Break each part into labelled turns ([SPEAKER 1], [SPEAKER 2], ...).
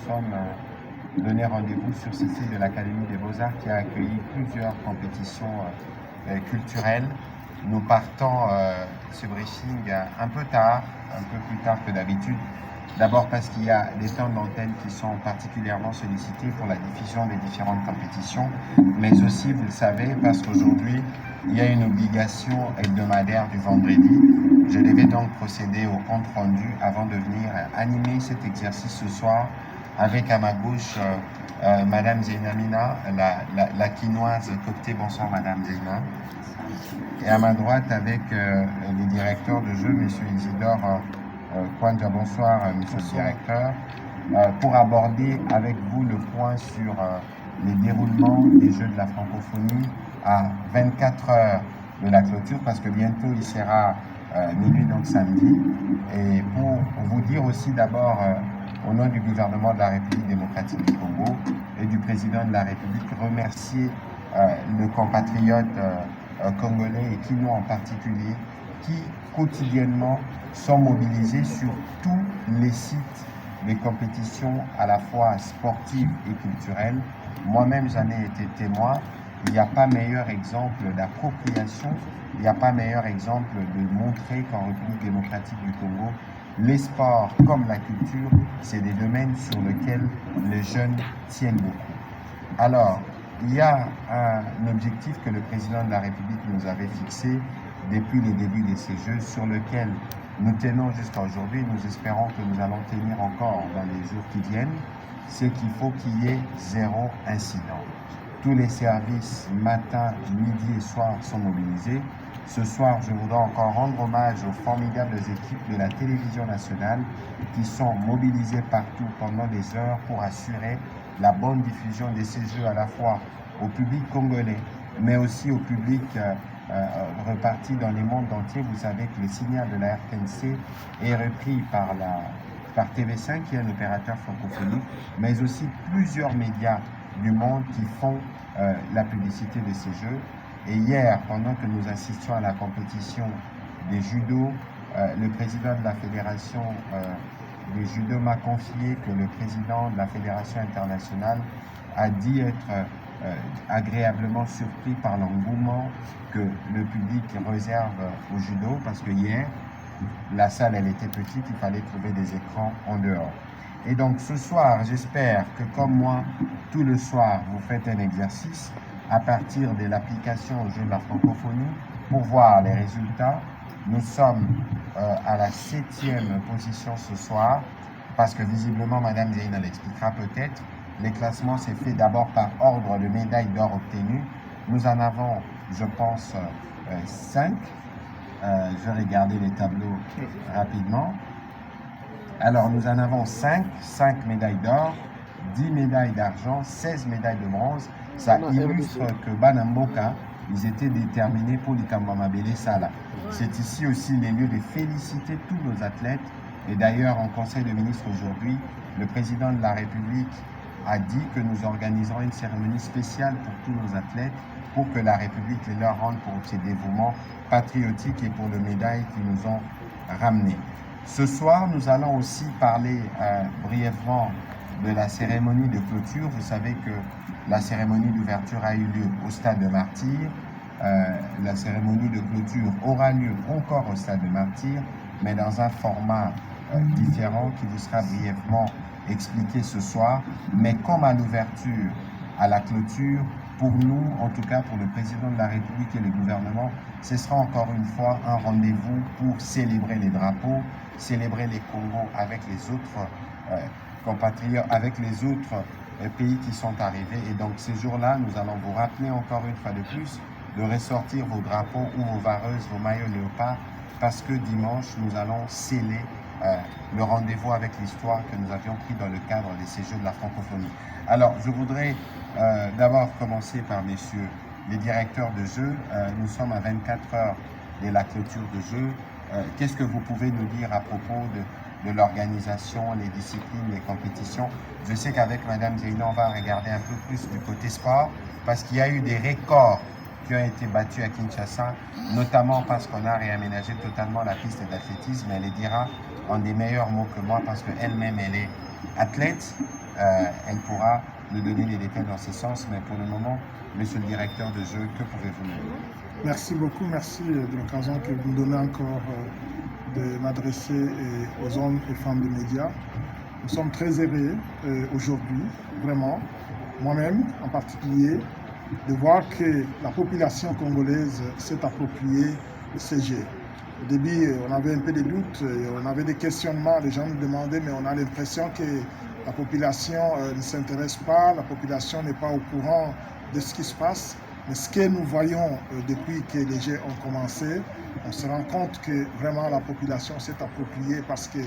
[SPEAKER 1] sommes donné rendez-vous sur ce site de l'Académie des Beaux-Arts qui a accueilli plusieurs compétitions culturelles. Nous partons ce briefing un peu tard, un peu plus tard que d'habitude. D'abord parce qu'il y a des temps d'antenne qui sont particulièrement sollicités pour la diffusion des différentes compétitions, mais aussi, vous le savez, parce qu'aujourd'hui, il y a une obligation hebdomadaire du vendredi. Je devais donc procéder au compte rendu avant de venir animer cet exercice ce soir avec à ma gauche Madame Zeynamina, la quinoise coptée. Bonsoir Madame Zeyna. Et à ma droite avec les directeurs de jeu, Monsieur Isidore Kwanja. Bonsoir Monsieur le directeur. Pour aborder avec vous le point sur les déroulements des Jeux de la francophonie à 24 heures de la clôture, parce que bientôt il sera minuit, donc samedi. Et pour vous dire aussi d'abord, au nom du gouvernement de la République démocratique du Congo et du président de la République, remercier nos compatriotes congolais et quinois en particulier, qui quotidiennement sont mobilisés sur tous les sites des compétitions à la fois sportives et culturelles. Moi-même, j'en ai été témoin. Il n'y a pas meilleur exemple d'appropriation, il n'y a pas meilleur exemple de montrer qu'en République démocratique du Congo, les sports comme la culture, c'est des domaines sur lesquels les jeunes tiennent beaucoup. Alors, il y a un objectif que le président de la République nous avait fixé depuis le début de ces Jeux, sur lequel nous tenons jusqu'à aujourd'hui. Nous espérons que nous allons tenir encore dans les jours qui viennent. C'est qu'il faut qu'il y ait zéro incident. Tous les services, matin, midi et soir, sont mobilisés. Ce soir, je voudrais encore rendre hommage aux formidables équipes de la télévision nationale qui sont mobilisées partout pendant des heures pour assurer la bonne diffusion de ces Jeux à la fois au public congolais, mais aussi au public reparti dans les mondes entiers. Vous savez que le signal de la RTNC est repris par TV5, qui est un opérateur francophonique, mais aussi plusieurs médias du monde qui font la publicité de ces Jeux. Et hier, pendant que nous assistions à la compétition des judo, le président de la fédération du judo m'a confié que le président de la fédération internationale a dit être agréablement surpris par l'engouement que le public réserve au judo, parce que hier, la salle elle était petite, il fallait trouver des écrans en dehors. Et donc ce soir, j'espère que comme moi, tout le soir, vous faites un exercice à partir de l'application au jeu de la francophonie pour voir les résultats. Nous sommes à la 7e position ce soir, parce que visiblement, Madame Zeyna l'expliquera peut-être, les classements s'est fait d'abord par ordre de médailles d'or obtenues. Nous en avons, je pense, 5. Je vais regarder les tableaux rapidement. Alors, nous en avons 5 médailles d'or, 10 médailles d'argent, 16 médailles de bronze. Ça illustre que Banamboka, ils étaient déterminés pour l'Ikambamabele Sala. C'est ici aussi les lieux de féliciter tous nos athlètes. Et d'ailleurs, en Conseil de ministres aujourd'hui, le président de la République a dit que nous organiserons une cérémonie spéciale pour tous nos athlètes, pour que la République les leur rende pour ces dévouements patriotiques et pour les médailles qu'ils nous ont ramenées. Ce soir, nous allons aussi parler brièvement de la cérémonie de clôture. Vous savez que la cérémonie d'ouverture a eu lieu au stade de Martyrs. La cérémonie de clôture aura lieu encore au stade de Martyrs, mais dans un format différent qui vous sera brièvement expliqué ce soir. Mais comme à l'ouverture, à la clôture, pour nous, en tout cas pour le président de la République et le gouvernement, ce sera encore une fois un rendez-vous pour célébrer les drapeaux, célébrer les Congos avec les autres compatriotes, avec les autres pays qui sont arrivés. Et donc ces jours-là, nous allons vous rappeler encore une fois de plus de ressortir vos drapeaux ou vos vareuses, vos maillots léopards, parce que dimanche, nous allons sceller le rendez-vous avec l'histoire que nous avions pris dans le cadre de ces Jeux de la francophonie. Alors, je voudrais d'abord commencer par messieurs les directeurs de jeux. Nous sommes à 24 heures de la clôture de jeux. Qu'est-ce que vous pouvez nous dire à propos de l'organisation, les disciplines, les compétitions? Je sais qu'avec Madame Zeyna, on va regarder un peu plus du côté sport, parce qu'il y a eu des records qui ont été battus à Kinshasa, notamment parce qu'on a réaménagé totalement la piste d'athlétisme. Elle les dira en des meilleurs mots que moi, parce qu'elle-même, elle est athlète. elle pourra nous donner les détails dans ce sens. Mais pour le moment, monsieur le directeur de jeu, que pouvez-vous nous dire?
[SPEAKER 2] Merci beaucoup, merci de l'occasion que vous me donnez encore de m'adresser aux hommes et femmes des médias. Nous sommes très heureux aujourd'hui, vraiment, moi-même en particulier, de voir que la population congolaise s'est appropriée le CG. Au début, on avait un peu de doutes, on avait des questionnements, les gens nous demandaient, mais on a l'impression que la population ne s'intéresse pas, la population n'est pas au courant de ce qui se passe. Mais ce que nous voyons depuis que les Jeux ont commencé, on se rend compte que vraiment la population s'est appropriée parce que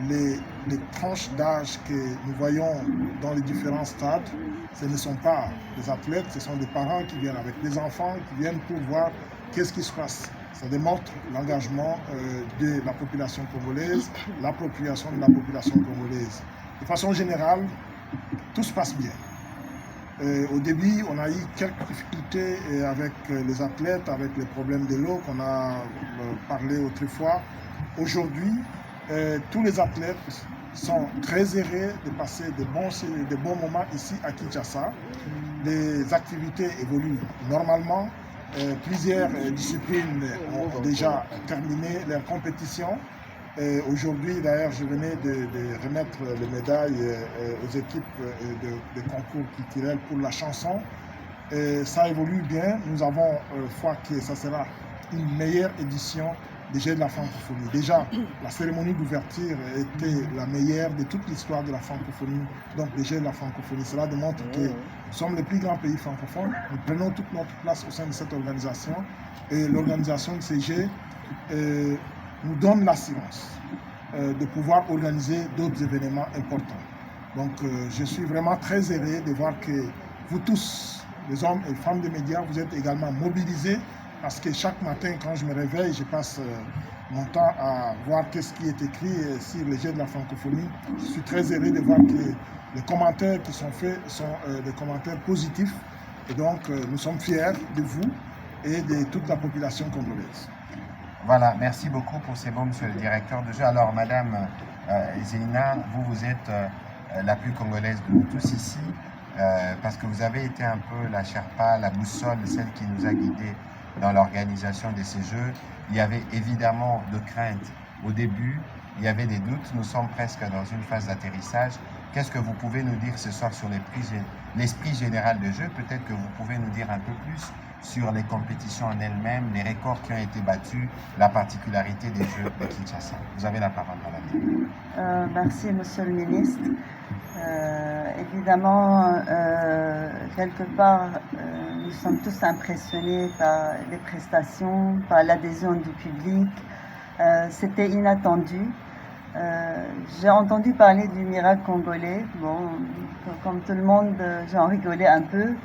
[SPEAKER 2] les tranches d'âge que nous voyons dans les différents stades, ce ne sont pas des athlètes, ce sont des parents qui viennent avec des enfants, qui viennent pour voir qu'est-ce qui se passe. Ça démontre l'engagement de la population congolaise, l'appropriation de la population congolaise. De façon générale, tout se passe bien. Au début, on a eu quelques difficultés avec les athlètes, avec les problèmes de l'eau qu'on a parlé autrefois. Aujourd'hui, tous les athlètes sont très heureux de passer de bons moments ici à Kinshasa. Les activités évoluent normalement. Plusieurs disciplines ont déjà terminé leur compétition. Aujourd'hui, d'ailleurs, je venais de remettre les médailles aux équipes de concours culturels pour la chanson. Ça évolue bien. Nous avons foi que ça sera une meilleure édition des Jeux de la francophonie. Déjà, la cérémonie d'ouverture était la meilleure de toute l'histoire de la francophonie, donc des Jeux de la francophonie. Cela démontre que nous sommes le plus grand pays francophone. Nous prenons toute notre place au sein de cette organisation. Et l'organisation de ces Jeux nous donne l'assurance de pouvoir organiser d'autres événements importants. Donc je suis vraiment très heureux de voir que vous tous, les hommes et femmes des médias, vous êtes également mobilisés parce que chaque matin quand je me réveille, je passe mon temps à voir qu'est-ce qui est écrit sur les Jeux de la francophonie. Je suis très heureux de voir que les commentaires qui sont faits sont des commentaires positifs et donc nous sommes fiers de vous et de toute la population congolaise.
[SPEAKER 1] Voilà, merci beaucoup pour ces mots, monsieur le directeur de jeu. Alors, madame Zeina, vous êtes la plus congolaise de nous tous ici, parce que vous avez été un peu la Sherpa, la boussole, celle qui nous a guidés dans l'organisation de ces Jeux. Il y avait évidemment de craintes au début, il y avait des doutes, nous sommes presque dans une phase d'atterrissage. Qu'est-ce que vous pouvez nous dire ce soir sur l'esprit général de jeu? Peut-être que vous pouvez nous dire un peu plus sur les compétitions en elles-mêmes, les records qui ont été battus, la particularité des Jeux de Kinshasa. Vous avez la parole, madame.
[SPEAKER 3] Merci, monsieur le ministre. Évidemment, quelque part, nous sommes tous impressionnés par les prestations, par l'adhésion du public. C'était inattendu. J'ai entendu parler du miracle congolais. Bon, comme tout le monde, j'en rigolais un peu.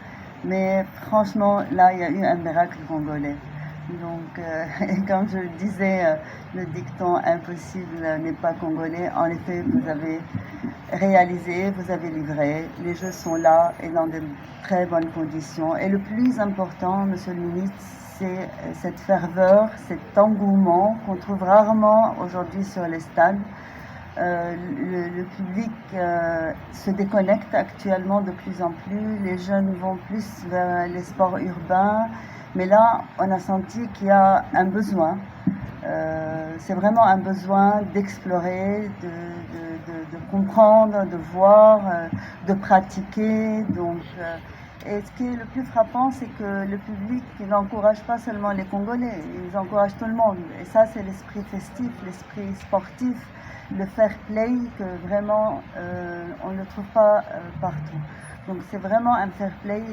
[SPEAKER 3] Mais franchement, là, il y a eu un miracle congolais. Donc, comme je le disais, le dicton impossible n'est pas congolais. En effet, vous avez réalisé, vous avez livré. Les Jeux sont là et dans de très bonnes conditions. Et le plus important, monsieur le ministre, c'est cette ferveur, cet engouement qu'on trouve rarement aujourd'hui sur les stades. Le public se déconnecte actuellement de plus en plus, les jeunes vont plus vers les sports urbains, mais là on a senti qu'il y a un besoin, c'est vraiment un besoin d'explorer, de comprendre, de voir, de pratiquer. Donc, et ce qui est le plus frappant, c'est que le public n'encourage pas seulement les Congolais, ils encouragent tout le monde. Et ça, c'est l'esprit festif, l'esprit sportif, le fair play que vraiment on ne le trouve pas partout. Donc c'est vraiment un fair play,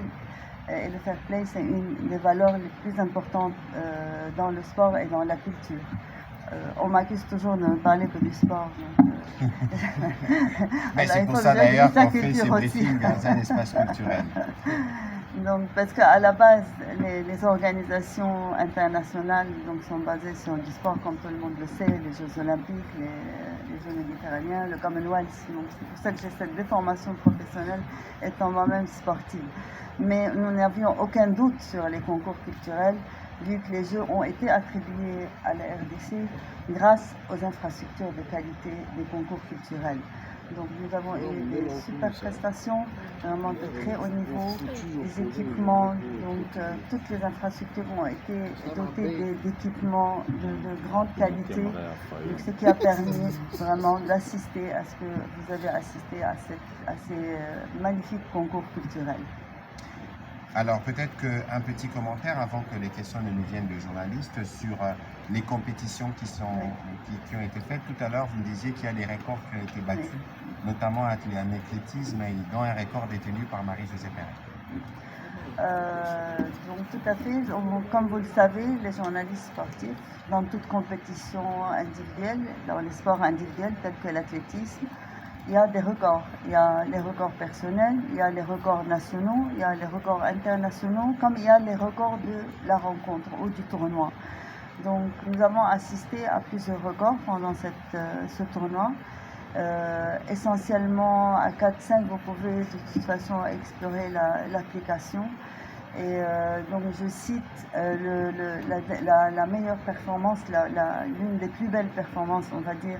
[SPEAKER 3] et le fair play c'est une des valeurs les plus importantes dans le sport et dans la culture. On m'accuse toujours de ne parler que du sport. Donc,
[SPEAKER 1] mais c'est pour ça d'ailleurs qu'on fait ces briefings dans un espace culturel.
[SPEAKER 3] Donc, parce qu'à la base, les organisations internationales donc, sont basées sur du sport, comme tout le monde le sait, les Jeux Olympiques, les Jeux Méditerranéens, le Commonwealth. Donc, c'est pour ça que j'ai cette déformation professionnelle étant moi-même sportive. Mais nous n'avions aucun doute sur les concours culturels, vu que les Jeux ont été attribués à la RDC grâce aux infrastructures de qualité des concours culturels. Donc nous avons eu des super prestations, vraiment de très haut niveau, des équipements, donc toutes les infrastructures ont été dotées d'équipements de grande qualité, donc ce qui a permis vraiment d'assister à ce que vous avez assisté à ces magnifiques concours culturels.
[SPEAKER 1] Alors peut-être qu'un petit commentaire avant que les questions ne nous viennent de journalistes sur les compétitions qui ont été faites. Tout à l'heure, vous me disiez qu'il y a des records qui ont été battus, notamment en athlétisme, dont un record détenu par Marie-Josée Pérez.
[SPEAKER 3] Donc tout à fait, comme vous le savez, les journalistes sportifs, dans toute compétition individuelle, dans les sports individuels tels que l'athlétisme, il y a des records. Il y a les records personnels, il y a les records nationaux, il y a les records internationaux, comme il y a les records de la rencontre ou du tournoi. Donc nous avons assisté à plusieurs records pendant ce tournoi. Essentiellement à 4-5, vous pouvez de toute façon explorer l'application. Et donc je cite la meilleure performance, l'une des plus belles performances, on va dire,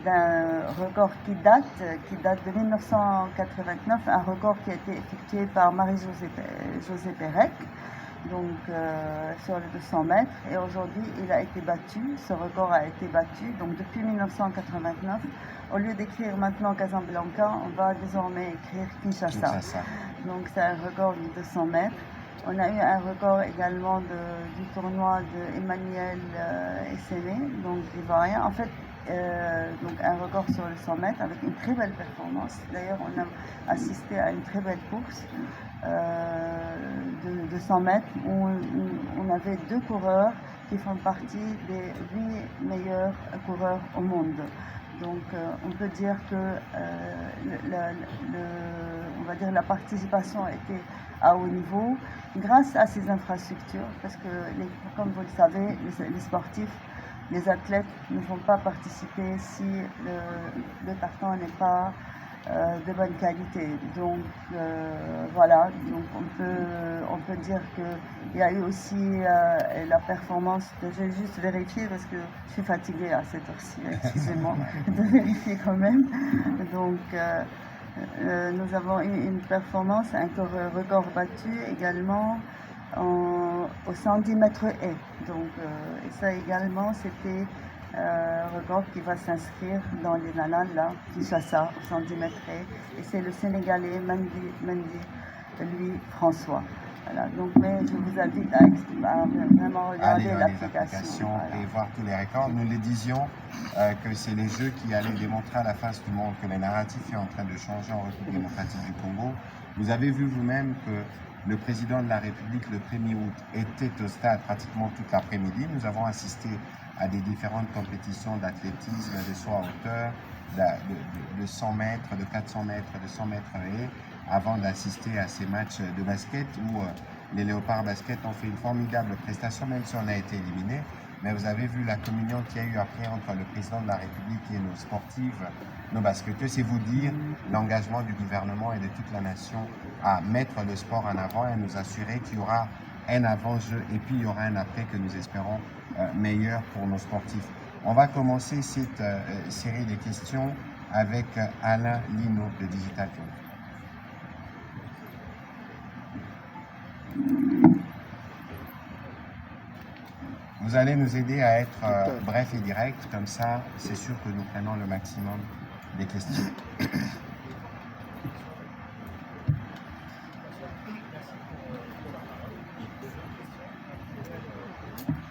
[SPEAKER 3] d'un record qui date de 1989, un record qui a été effectué par Marie-Josée Pérez, donc sur les 200 mètres, et aujourd'hui il a été battu, ce record a été battu, donc depuis 1989, au lieu d'écrire maintenant Casablanca, on va désormais écrire Kinshasa. Donc c'est un record de 200 mètres. On a eu un record également du tournoi de Emmanuel Esséné, donc ivoirien. En fait, donc un record sur les 100 mètres avec une très belle performance. D'ailleurs, on a assisté à une très belle course de 100 mètres où on avait 2 coureurs qui font partie des 8 meilleurs coureurs au monde. Donc on peut dire que on va dire la participation a été à haut niveau grâce à ces infrastructures, parce que comme vous le savez, les sportifs, les athlètes ne vont pas participer si le tartan n'est pas de bonne qualité. Donc voilà, donc on peut dire qu'il y a eu aussi la performance, je vais juste vérifier parce que je suis fatiguée à cette heure-ci, excusez-moi, de vérifier quand même. Donc nous avons eu une performance, un record battu également au 110 mètres haies. Donc, et ça également, c'était un record qui va s'inscrire dans les annales là, Kinshasa, au 110 mètres haies. Et c'est le Sénégalais Mendy lui, François. Voilà. Donc, mais je vous invite à vraiment regarder l'application
[SPEAKER 1] et voir tous les records. Nous les disions que c'est les Jeux qui allaient démontrer à la face du monde que le narratif est en train de changer en République démocratique du Congo. Vous avez vu vous-même que le président de la République, le 1er août, était au stade pratiquement toute l'après-midi. Nous avons assisté à des différentes compétitions d'athlétisme, de saut à hauteur, de 100 mètres, de 400 mètres, de 100 mètres haies, avant d'assister à ces matchs de basket où les Léopards Basket ont fait une formidable prestation, même si on a été éliminé. Mais vous avez vu la communion qu'il y a eu après entre le président de la République et nos sportives, nos basketteurs. C'est vous dire l'engagement du gouvernement et de toute la nation à mettre le sport en avant et nous assurer qu'il y aura un avant-jeu et puis il y aura un après que nous espérons meilleur pour nos sportifs. On va commencer cette série de questions avec Alain Lino de Digital Club. Vous allez nous aider à être bref et direct, comme ça c'est sûr que nous prenons le maximum des questions.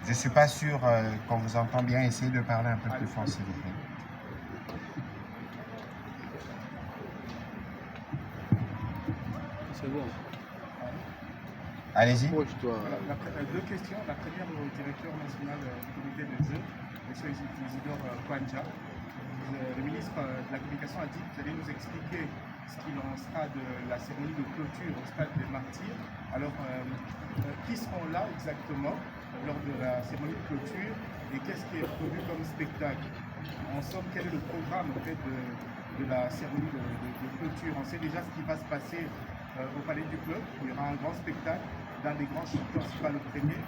[SPEAKER 1] Je ne suis pas sûr qu'on vous entend bien, essayez de parler un peu plus fort s'il vous plaît.
[SPEAKER 4] C'est bon.
[SPEAKER 1] Allez-y.
[SPEAKER 4] Moi, je dois...
[SPEAKER 2] Deux questions. La première au directeur national du comité de jeu, M. Isidore Kwanja. Le ministre de la Communication a dit que vous allez nous expliquer ce qu'il en sera de la cérémonie de clôture au stade des Martyrs. Alors, qui seront là exactement lors de la cérémonie de clôture et qu'est-ce qui est prévu comme spectacle? En somme, quel est le programme en fait, de la cérémonie de clôture? On sait déjà ce qui va se passer au Palais du Club. Il y aura un grand spectacle d'un des grands chanteurs, c'est pas le premier,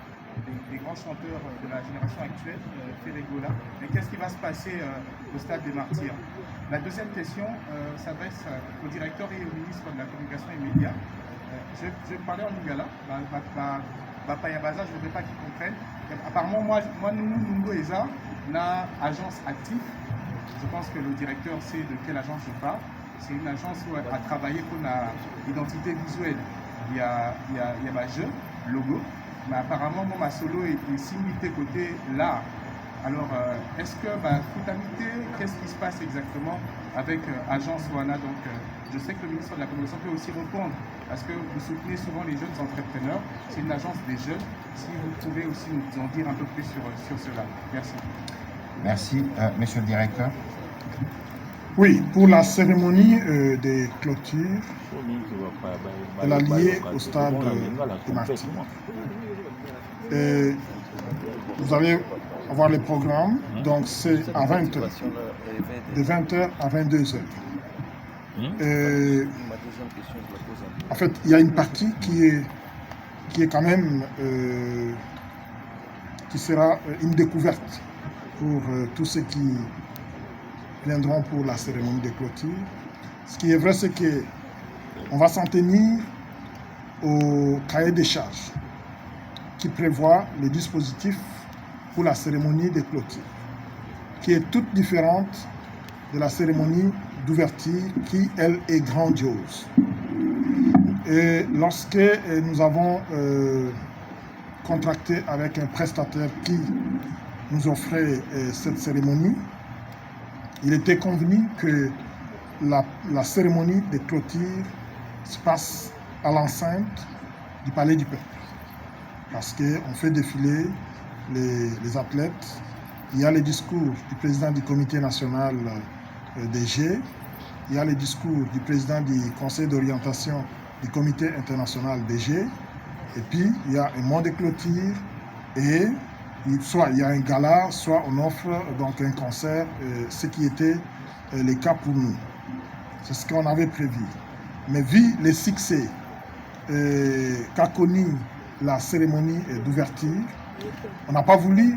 [SPEAKER 2] des grands chanteurs de la génération actuelle, Ferregola. Mais qu'est-ce qui va se passer au stade des Martyrs?
[SPEAKER 4] La deuxième question s'adresse au directeur et au ministre de la Communication et des Médias. Je vais parler en lingala. Bapayabaza, je ne voudrais pas qu'ils comprennent. Apparemment, moi, Nungo Eza, n'a agence active. Je pense que le directeur sait de quelle agence je parle. C'est une agence où a travaillé pour l'identité visuelle. Il y a ma jeu, logo, mais apparemment, moi, ma solo est simulté côté l'art. Alors, est-ce que, Foutamité, qu'est-ce qui se passe exactement avec Agence Wana? Donc, je sais que le ministre de la Communication peut aussi répondre, parce que vous soutenez souvent les jeunes entrepreneurs. C'est une agence des jeunes. Si vous pouvez aussi nous en dire un peu plus sur cela. Merci.
[SPEAKER 1] Merci. Monsieur le directeur.
[SPEAKER 2] Oui, pour la cérémonie des clôtures, elle a lié au stade de Marty. Vous allez avoir les programmes, donc c'est à 20h, de 20h à 22h. En fait, il y a une partie qui est quand même, qui sera une découverte pour tous ceux qui viendront pour la cérémonie de clôture. Ce qui est vrai, c'est qu'on va s'en tenir au cahier des charges qui prévoit les dispositifs pour la cérémonie de clôture, qui est toute différente de la cérémonie d'ouverture qui, elle, est grandiose. Et lorsque nous avons contracté avec un prestataire qui nous offrait cette cérémonie, il était convenu que la cérémonie de clôture se passe à l'enceinte du Palais du Peuple. Parce qu'on fait défiler les athlètes. Il y a les discours du président du comité national des Jeux, il y a les discours du président du conseil d'orientation du comité international des Jeux, et puis il y a un mot de clôture, et soit il y a un gala, soit on offre donc un concert, ce qui était le cas pour nous. C'est ce qu'on avait prévu. Mais vu les succès qu'a connu la cérémonie d'ouverture, on n'a pas voulu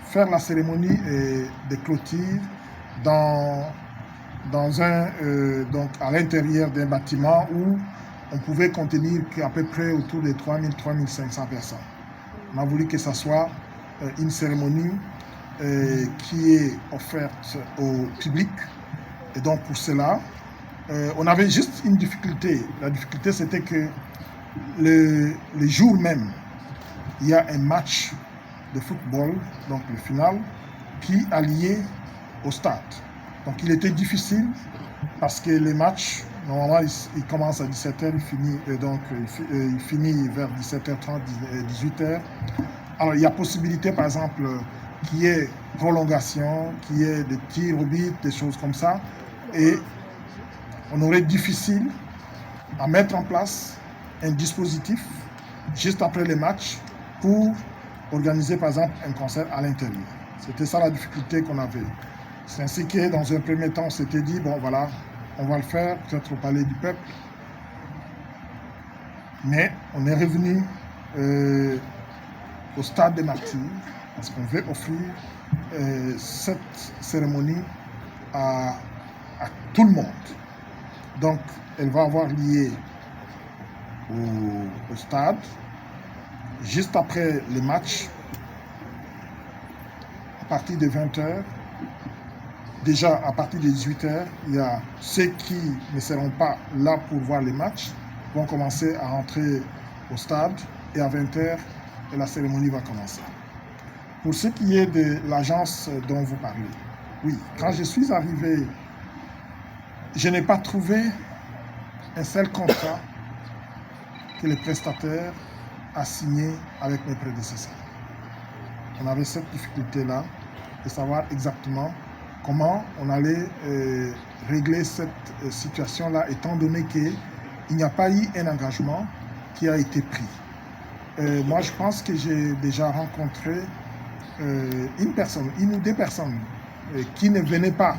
[SPEAKER 2] faire la cérémonie de clôture dans donc à l'intérieur d'un bâtiment où on pouvait contenir qu'à peu près autour de 3000-3500 personnes. On a voulu que ce soit une cérémonie qui est offerte au public. Et donc pour cela, on avait juste une difficulté. La difficulté, c'était que le jour même, il y a un match de football, donc le final, qui a lié au stade. Donc il était difficile parce que les matchs, normalement, il commence à 17h, il finit vers 17h30, 18h. Alors il y a possibilité, par exemple, qu'il y ait prolongation, qu'il y ait des tirs au but, des choses comme ça. Et on aurait difficile à mettre en place un dispositif juste après les matchs pour organiser, par exemple, un concert à l'intérieur. C'était ça la difficulté qu'on avait. C'est ainsi que, dans un premier temps, on s'était dit, bon voilà, on va le faire, peut-être au Palais du Peuple. Mais on est revenu au stade des Martyrs, parce qu'on veut offrir cette cérémonie à tout le monde. Donc, elle va avoir lieu au stade, juste après le match, à partir de 20h. Déjà, à partir de 18h, il y a ceux qui ne seront pas là pour voir les matchs, vont commencer à rentrer au stade, et à 20h, la cérémonie va commencer. Pour ce qui est de l'agence dont vous parlez, oui, quand je suis arrivé, je n'ai pas trouvé un seul contrat que le prestataire a signé avec mes prédécesseurs. On avait cette difficulté-là de savoir exactement comment on allait régler cette situation-là, étant donné qu'il n'y a pas eu un engagement qui a été pris. Moi, je pense que j'ai déjà rencontré une ou deux personnes qui ne venaient pas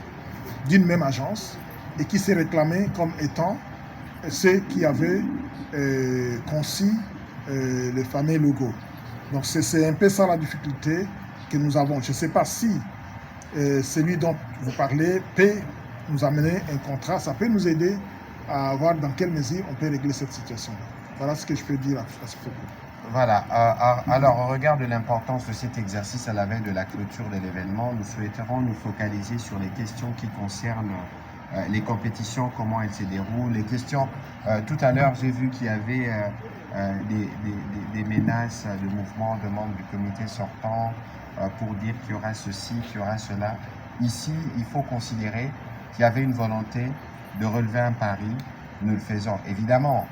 [SPEAKER 2] d'une même agence et qui se réclamaient comme étant ceux qui avaient conçu le fameux logo. Donc c'est un peu ça la difficulté que nous avons. Je ne sais pas si celui dont vous parlez peut nous amener un contrat, ça peut nous aider à voir dans quelle mesure on peut régler cette situation. Voilà ce que je peux dire à ce propos.
[SPEAKER 1] Voilà. Alors, au regard de l'importance de cet exercice à la veille de la clôture de l'événement, nous souhaiterons nous focaliser sur les questions qui concernent les compétitions, comment elles se déroulent, les questions. Tout à l'heure, j'ai vu qu'il y avait des menaces de mouvement de membres du comité sortant pour dire qu'il y aura ceci, qu'il y aura cela. Ici, il faut considérer qu'il y avait une volonté de relever un pari. Nous le faisons. Évidemment,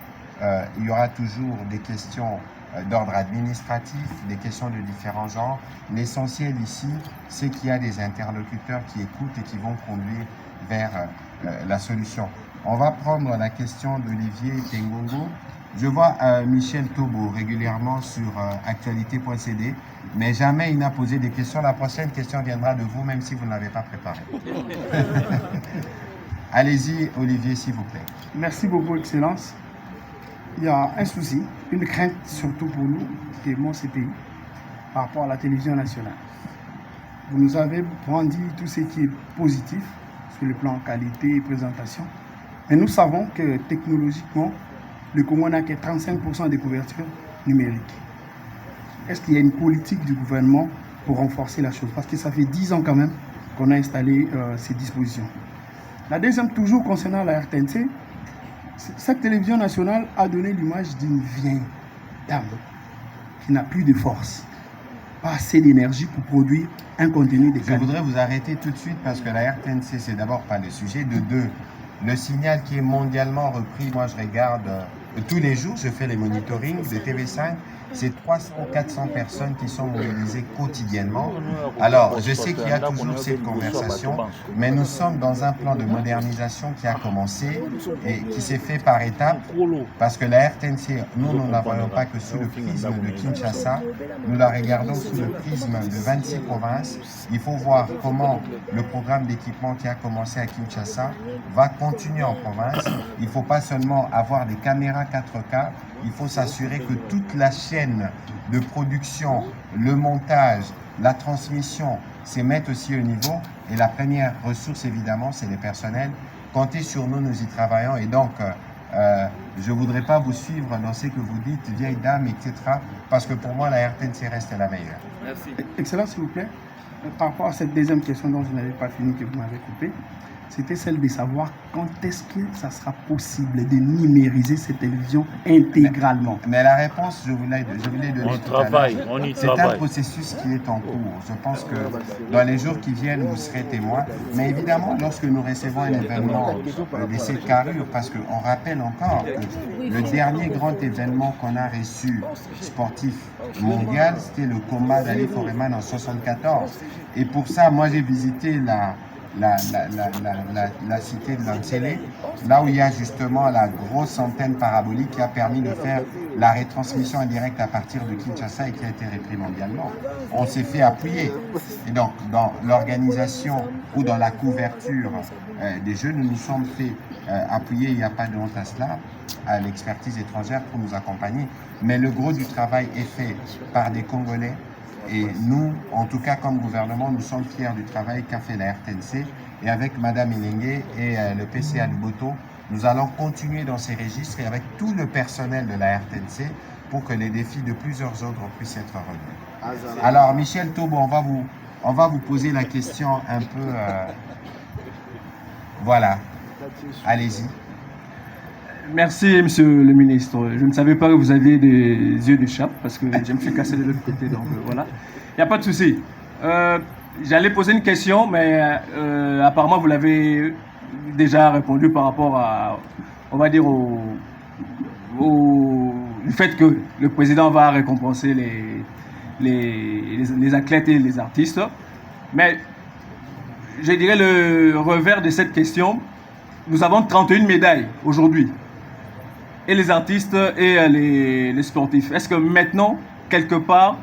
[SPEAKER 1] il y aura toujours des questions d'ordre administratif, des questions de différents genres. L'essentiel ici, c'est qu'il y a des interlocuteurs qui écoutent et qui vont conduire vers la solution. On va prendre la question d'Olivier Tengongo. Je vois Michel Tobo régulièrement sur actualité.cd, mais jamais il n'a posé des questions. La prochaine question viendra de vous, même si vous ne l'avez pas préparée. Allez-y, Olivier, s'il vous plaît.
[SPEAKER 5] Merci beaucoup, Excellence. Il y a un souci, une crainte surtout pour nous, qui est mon CPI, par rapport à la télévision nationale. Vous nous avez brandi tout ce qui est positif sur le plan qualité et présentation, mais nous savons que technologiquement, le Congo n'a que 35% de couverture numérique. Est-ce qu'il y a une politique du gouvernement pour renforcer la chose? Parce que ça fait 10 ans quand même qu'on a installé ces dispositions. La deuxième, toujours concernant la RTNC, cette télévision nationale a donné l'image d'une vieille dame qui n'a plus de force, pas assez d'énergie pour produire un contenu de qualité.
[SPEAKER 1] Je voudrais vous arrêter tout de suite parce que la RTNC, c'est d'abord pas le sujet. De deux, le signal qui est mondialement repris, moi je regarde tous les jours, je fais les monitorings de TV5, c'est 300-400 personnes qui sont mobilisées quotidiennement. Alors, je sais qu'il y a toujours cette conversation, mais nous sommes dans un plan de modernisation qui a commencé et qui s'est fait par étapes, parce que la RTNC, nous ne la voyons pas que sous le prisme de Kinshasa, nous la regardons sous le prisme de 26 provinces. Il faut voir comment le programme d'équipement qui a commencé à Kinshasa va continuer en province. Il ne faut pas seulement avoir des caméras 4K, il faut s'assurer que toute la chaîne de production, le montage, la transmission se mettent aussi au niveau. Et la première ressource, évidemment, c'est les personnels. Comptez sur nous, nous y travaillons. Et donc, je ne voudrais pas vous suivre dans ce que vous dites, vieille dame, etc. Parce que pour moi, la RTNC reste la meilleure.
[SPEAKER 5] Merci. Excellence, s'il vous plaît. Par rapport à cette deuxième question dont je n'avais pas fini, que vous m'avez coupé, c'était celle de savoir quand est-ce que ça sera possible de numériser cette télévision intégralement.
[SPEAKER 1] Mais la réponse, je vous l'ai donnée tout à l'heure. C'est un processus qui est en cours. Je pense que dans les jours qui viennent, vous serez témoins. Mais évidemment, lorsque nous recevons un événement de cette carrure, parce qu'on rappelle encore que le dernier grand événement qu'on a reçu sportif mondial, c'était le combat d'Ali Foreman en 1974. Et pour ça, moi j'ai visité la cité de Lansele, là où il y a justement la grosse antenne parabolique qui a permis de faire la retransmission en direct à partir de Kinshasa et qui a été repris mondialement. On s'est fait appuyer. Et donc, dans l'organisation ou dans la couverture des Jeux, nous nous sommes fait appuyer, il n'y a pas de honte à cela, à l'expertise étrangère pour nous accompagner. Mais le gros du travail est fait par des Congolais. Et nous, en tout cas comme gouvernement, nous sommes fiers du travail qu'a fait la RTNC. Et avec Madame Ilengue et le PCA Luboto, nous allons continuer dans ces registres et avec tout le personnel de la RTNC pour que les défis de plusieurs ordres puissent être relevés. Alors Michel Tobo, on va vous poser la question un peu... Voilà, allez-y.
[SPEAKER 6] Merci, monsieur le ministre. Je ne savais pas que vous aviez des yeux de chat parce que je me suis cassé de l'autre côté. Donc voilà. Il n'y a pas de souci. J'allais poser une question, mais apparemment vous l'avez déjà répondu par rapport à, on va dire, le fait que le président va récompenser les athlètes et les artistes. Mais je dirais le revers de cette question, nous avons 31 médailles aujourd'hui. Et les artistes et les sportifs. Est-ce que maintenant, quelque part,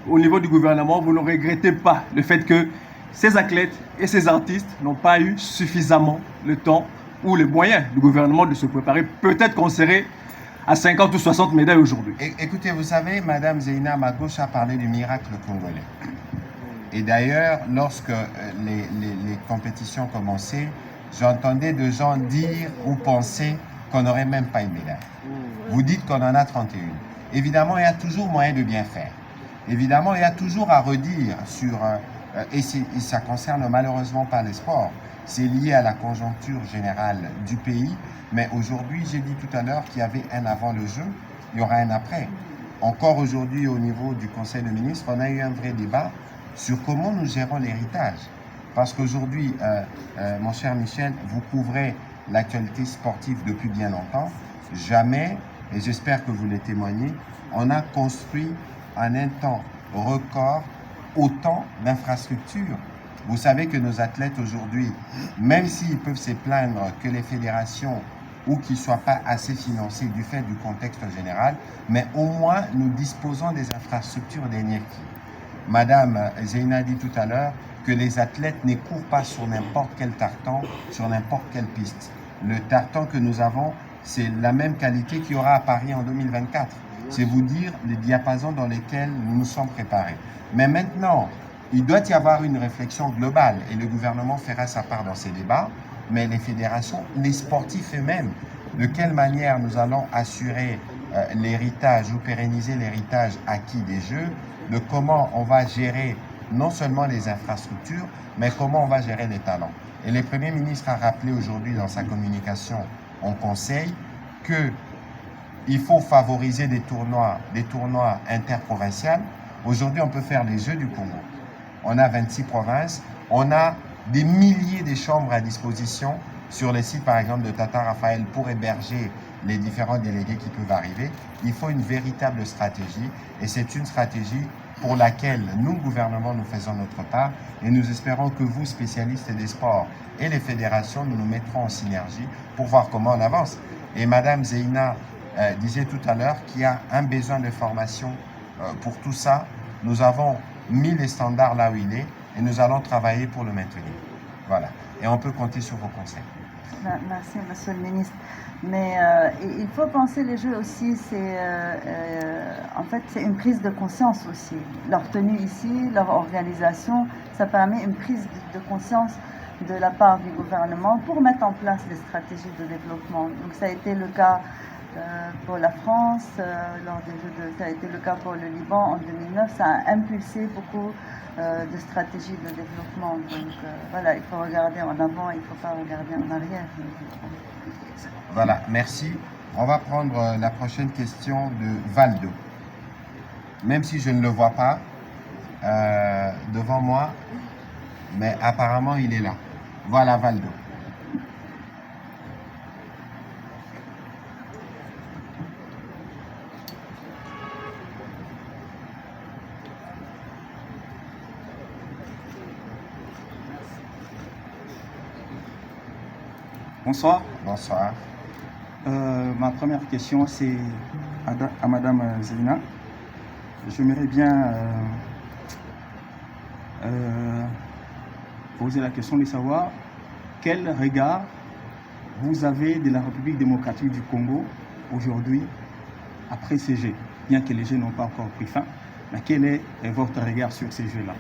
[SPEAKER 6] au niveau du gouvernement, vous ne regrettez pas le fait que ces athlètes et ces artistes n'ont pas eu suffisamment le temps ou les moyens du gouvernement de se préparer? Peut-être qu'on serait à 50 ou 60 médailles aujourd'hui.
[SPEAKER 1] Écoutez, vous savez, Madame Zeina Magauche a parlé du miracle congolais. Et d'ailleurs, lorsque les compétitions commençaient, j'entendais de gens dire ou penser qu'on n'aurait même pas une médaille. Vous dites qu'on en a 31. Évidemment, il y a toujours moyen de bien faire. Évidemment, il y a toujours à redire sur... et ça concerne malheureusement pas les sports. C'est lié à la conjoncture générale du pays. Mais aujourd'hui, j'ai dit tout à l'heure qu'il y avait un avant le jeu, il y aura un après. Encore aujourd'hui, au niveau du Conseil de ministres, on a eu un vrai débat sur comment nous gérons l'héritage. Parce qu'aujourd'hui, mon cher Michel, vous couvrez l'actualité sportive depuis bien longtemps. Jamais, et j'espère que vous le témoignez, on a construit en un temps record autant d'infrastructures. Vous savez que nos athlètes aujourd'hui, même s'ils peuvent se plaindre que les fédérations ou qu'ils ne soient pas assez financés du fait du contexte général, mais au moins nous disposons des infrastructures dernières qui. Madame Zeina dit tout à l'heure que les athlètes ne courent pas sur n'importe quel tartan, sur n'importe quelle piste. Le tartan que nous avons, c'est la même qualité qu'il y aura à Paris en 2024. C'est vous dire les diapasons dans lesquels nous nous sommes préparés. Mais maintenant, il doit y avoir une réflexion globale et le gouvernement fera sa part dans ces débats, mais les fédérations, les sportifs eux-mêmes, de quelle manière nous allons assurer l'héritage ou pérenniser l'héritage acquis des Jeux, de comment on va gérer non seulement les infrastructures, mais comment on va gérer les talents. Et le Premier ministre a rappelé aujourd'hui dans sa communication en Conseil qu'il faut favoriser des tournois interprovinciaux. Aujourd'hui, on peut faire les Jeux du Congo. On a 26 provinces, on a des milliers de chambres à disposition sur les sites, par exemple, de Tata Raphaël pour héberger les différents délégués qui peuvent arriver. Il faut une véritable stratégie et c'est une stratégie pour laquelle nous, gouvernement, nous faisons notre part et nous espérons que vous, spécialistes des sports et les fédérations, nous nous mettrons en synergie pour voir comment on avance. Et Madame Zeina disait tout à l'heure qu'il y a un besoin de formation pour tout ça. Nous avons mis les standards là où il est et nous allons travailler pour le maintenir. Voilà. Et on peut compter sur vos conseils.
[SPEAKER 3] Merci, Monsieur le Ministre. Mais il faut penser les Jeux aussi, en fait, c'est une prise de conscience aussi. Leur tenue ici, leur organisation, ça permet une prise de conscience de la part du gouvernement pour mettre en place des stratégies de développement. Donc ça a été le cas pour la France, lors des Jeux ça a été le cas pour le Liban en 2009. Ça a impulsé beaucoup de stratégies de développement. Donc voilà, il faut regarder en avant, il ne faut pas regarder en arrière.
[SPEAKER 1] Voilà, merci. On va prendre la prochaine question de Valdo. Même si je ne le vois pas devant moi, mais apparemment il est là. Voilà Valdo.
[SPEAKER 7] Bonsoir.
[SPEAKER 1] Bonsoir.
[SPEAKER 7] Ma première question, c'est à Madame Zeina. J'aimerais bien poser la question de savoir quel regard vous avez de la République démocratique du Congo aujourd'hui après ces Jeux, bien que les Jeux n'ont pas encore pris fin. Mais quel est votre regard sur ces Jeux-là?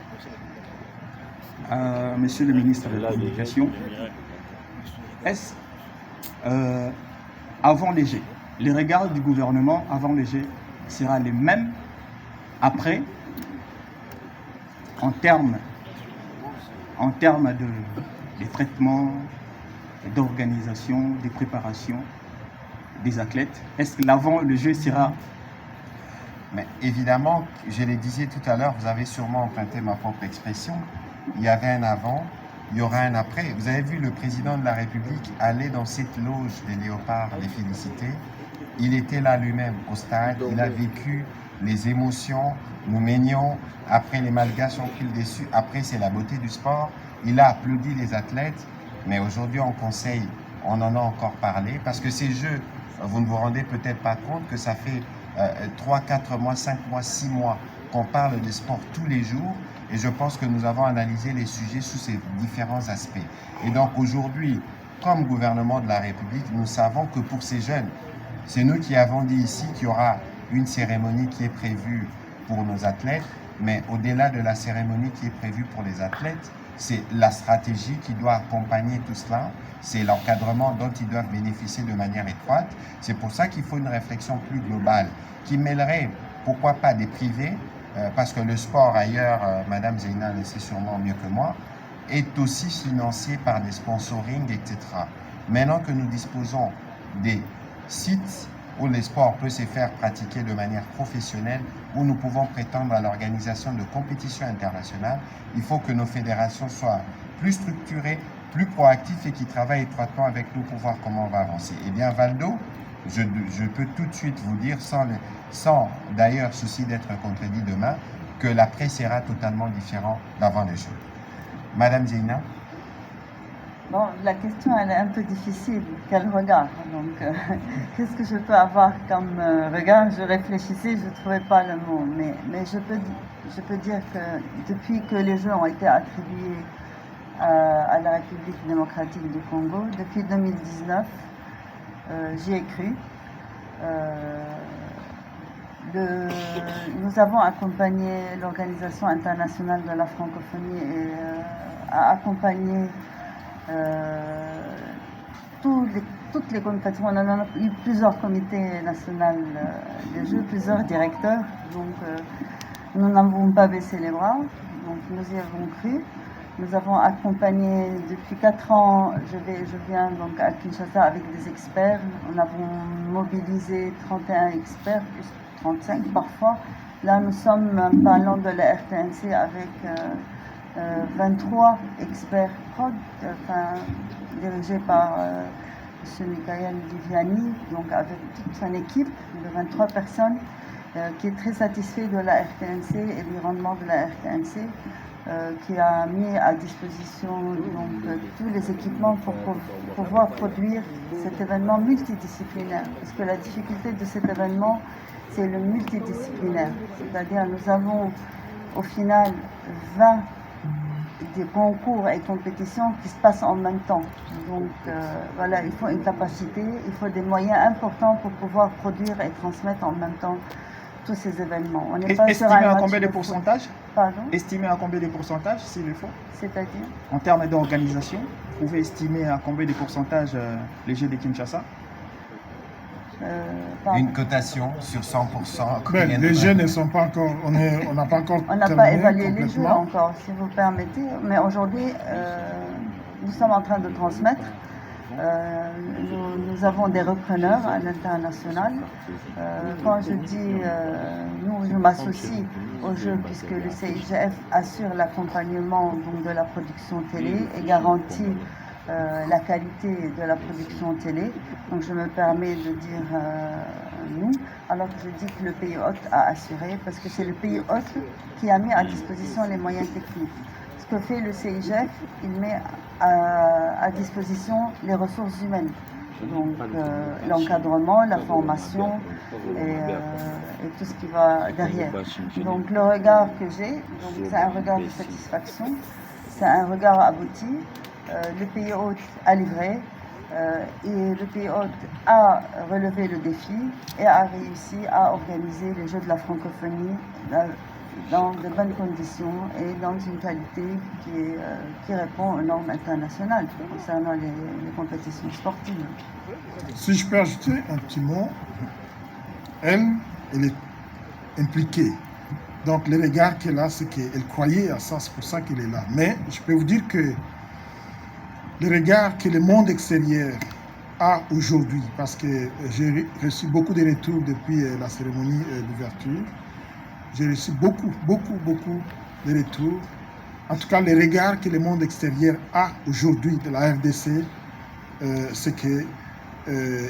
[SPEAKER 7] Monsieur le ministre de la Communication, est-ce avant les Jeux, les regards du gouvernement avant les Jeux sera les mêmes après en termes de traitement, d'organisation, de préparation des athlètes? Est-ce que l'avant le jeu sera...
[SPEAKER 1] Mais évidemment, je le disais tout à l'heure, vous avez sûrement emprunté ma propre expression, il y avait un avant, il y aura un après. Vous avez vu le président de la République aller dans cette loge des léopards, les féliciter. Il était là lui-même au stade, il a vécu les émotions, nous menions, après les Malgaches ont pris le dessus, après c'est la beauté du sport, il a applaudi les athlètes, mais aujourd'hui en conseil, on en a encore parlé, parce que ces jeux, vous ne vous rendez peut-être pas compte que ça fait 3, 4 mois, 5 mois, 6 mois qu'on parle de sport tous les jours, et je pense que nous avons analysé les sujets sous ces différents aspects. Et donc aujourd'hui, comme gouvernement de la République, nous savons que pour ces jeunes, c'est nous qui avons dit ici qu'il y aura une cérémonie qui est prévue pour nos athlètes, mais au-delà de la cérémonie qui est prévue pour les athlètes, c'est la stratégie qui doit accompagner tout cela. c'est l'encadrement dont ils doivent bénéficier de manière étroite. C'est pour ça qu'il faut une réflexion plus globale qui mêlerait, pourquoi pas, des privés, parce que le sport ailleurs, Madame Zeina le sait sûrement mieux que moi, est aussi financé par des sponsorings, etc. Maintenant que nous disposons des sites où les sports peuvent se faire pratiquer de manière professionnelle, où nous pouvons prétendre à l'organisation de compétitions internationales, il faut que nos fédérations soient plus structurées, plus proactives et qui travaillent étroitement avec nous pour voir comment on va avancer. Eh bien, Valdo, je peux tout de suite vous dire, sans d'ailleurs souci d'être contredit demain, que l'après sera totalement différent d'avant les Jeux. Madame Zeina?
[SPEAKER 3] Bon, la question, elle est un peu difficile. Quel regard? Donc, qu'est-ce que je peux avoir comme regard? Je réfléchissais, je ne trouvais pas le mot. Mais je peux dire que depuis que les Jeux ont été attribués à la République démocratique du Congo, depuis 2019, j'y ai cru. Nous avons accompagné l'Organisation internationale de la francophonie et a accompagné toutes les compétitions. On en a eu plusieurs comités nationaux des Jeux, plusieurs directeurs. Donc, nous n'avons pas baissé les bras. Donc, nous y avons cru. Nous avons accompagné depuis 4 ans, je viens donc à Kinshasa avec des experts. Nous avons mobilisé 31 experts, plus 35 parfois. Là, nous sommes parlant de la RTNC avec 23 experts prod, dirigés par M. Michael Viviani, donc avec toute son équipe de 23 personnes, qui est très satisfait de la RTNC et du rendement de la RTNC, qui a mis à disposition donc, tous les équipements pour pouvoir produire cet événement multidisciplinaire. Parce que la difficulté de cet événement, c'est le multidisciplinaire. C'est-à-dire nous avons au final 20 des concours et compétitions qui se passent en même temps. Donc voilà, il faut une capacité, il faut des moyens importants pour pouvoir produire et transmettre en même temps tous ces événements. On n'est pas
[SPEAKER 7] estimé à combien de pourcentage?
[SPEAKER 3] Pardon?
[SPEAKER 7] Estimé à combien de pourcentage, s'il le faut?
[SPEAKER 3] C'est-à-dire?
[SPEAKER 7] En termes d'organisation, vous pouvez estimer à combien de pourcentage les Jeux de Kinshasa?
[SPEAKER 1] Une cotation sur 100%.
[SPEAKER 2] Les Jeux ne sont pas encore, on n'a pas encore
[SPEAKER 3] on n'a pas évalué les Jeux encore, si vous permettez. Mais aujourd'hui, nous sommes en train de transmettre. Nous avons des repreneurs à l'international. Quand je dis nous, je m'associe au jeu puisque le CIGF assure l'accompagnement de la production télé et garantit la qualité de la production télé. Donc je me permets de dire nous, alors que je dis que le pays hôte a assuré, parce que c'est le pays hôte qui a mis à disposition les moyens techniques. Ce que fait le CIGF, il met à disposition les ressources humaines. Donc l'encadrement, la formation et tout ce qui va derrière. Donc le regard que j'ai, c'est un regard de satisfaction, c'est un regard abouti. Le pays hôte a livré et le pays hôte a relevé le défi et a réussi à organiser les Jeux de la francophonie dans de bonnes conditions et dans une qualité qui répond aux normes internationales concernant les compétitions sportives.
[SPEAKER 2] Si je peux ajouter un petit mot, elle est impliquée. Donc le regard qu'elle a, c'est qu'elle croyait à ça, c'est pour ça qu'elle est là. Mais je peux vous dire que le regard que le monde extérieur a aujourd'hui, parce que j'ai reçu beaucoup de retours depuis la cérémonie d'ouverture, j'ai reçu beaucoup de retours. En tout cas, le regard que le monde extérieur a aujourd'hui de la RDC, c'est qu'il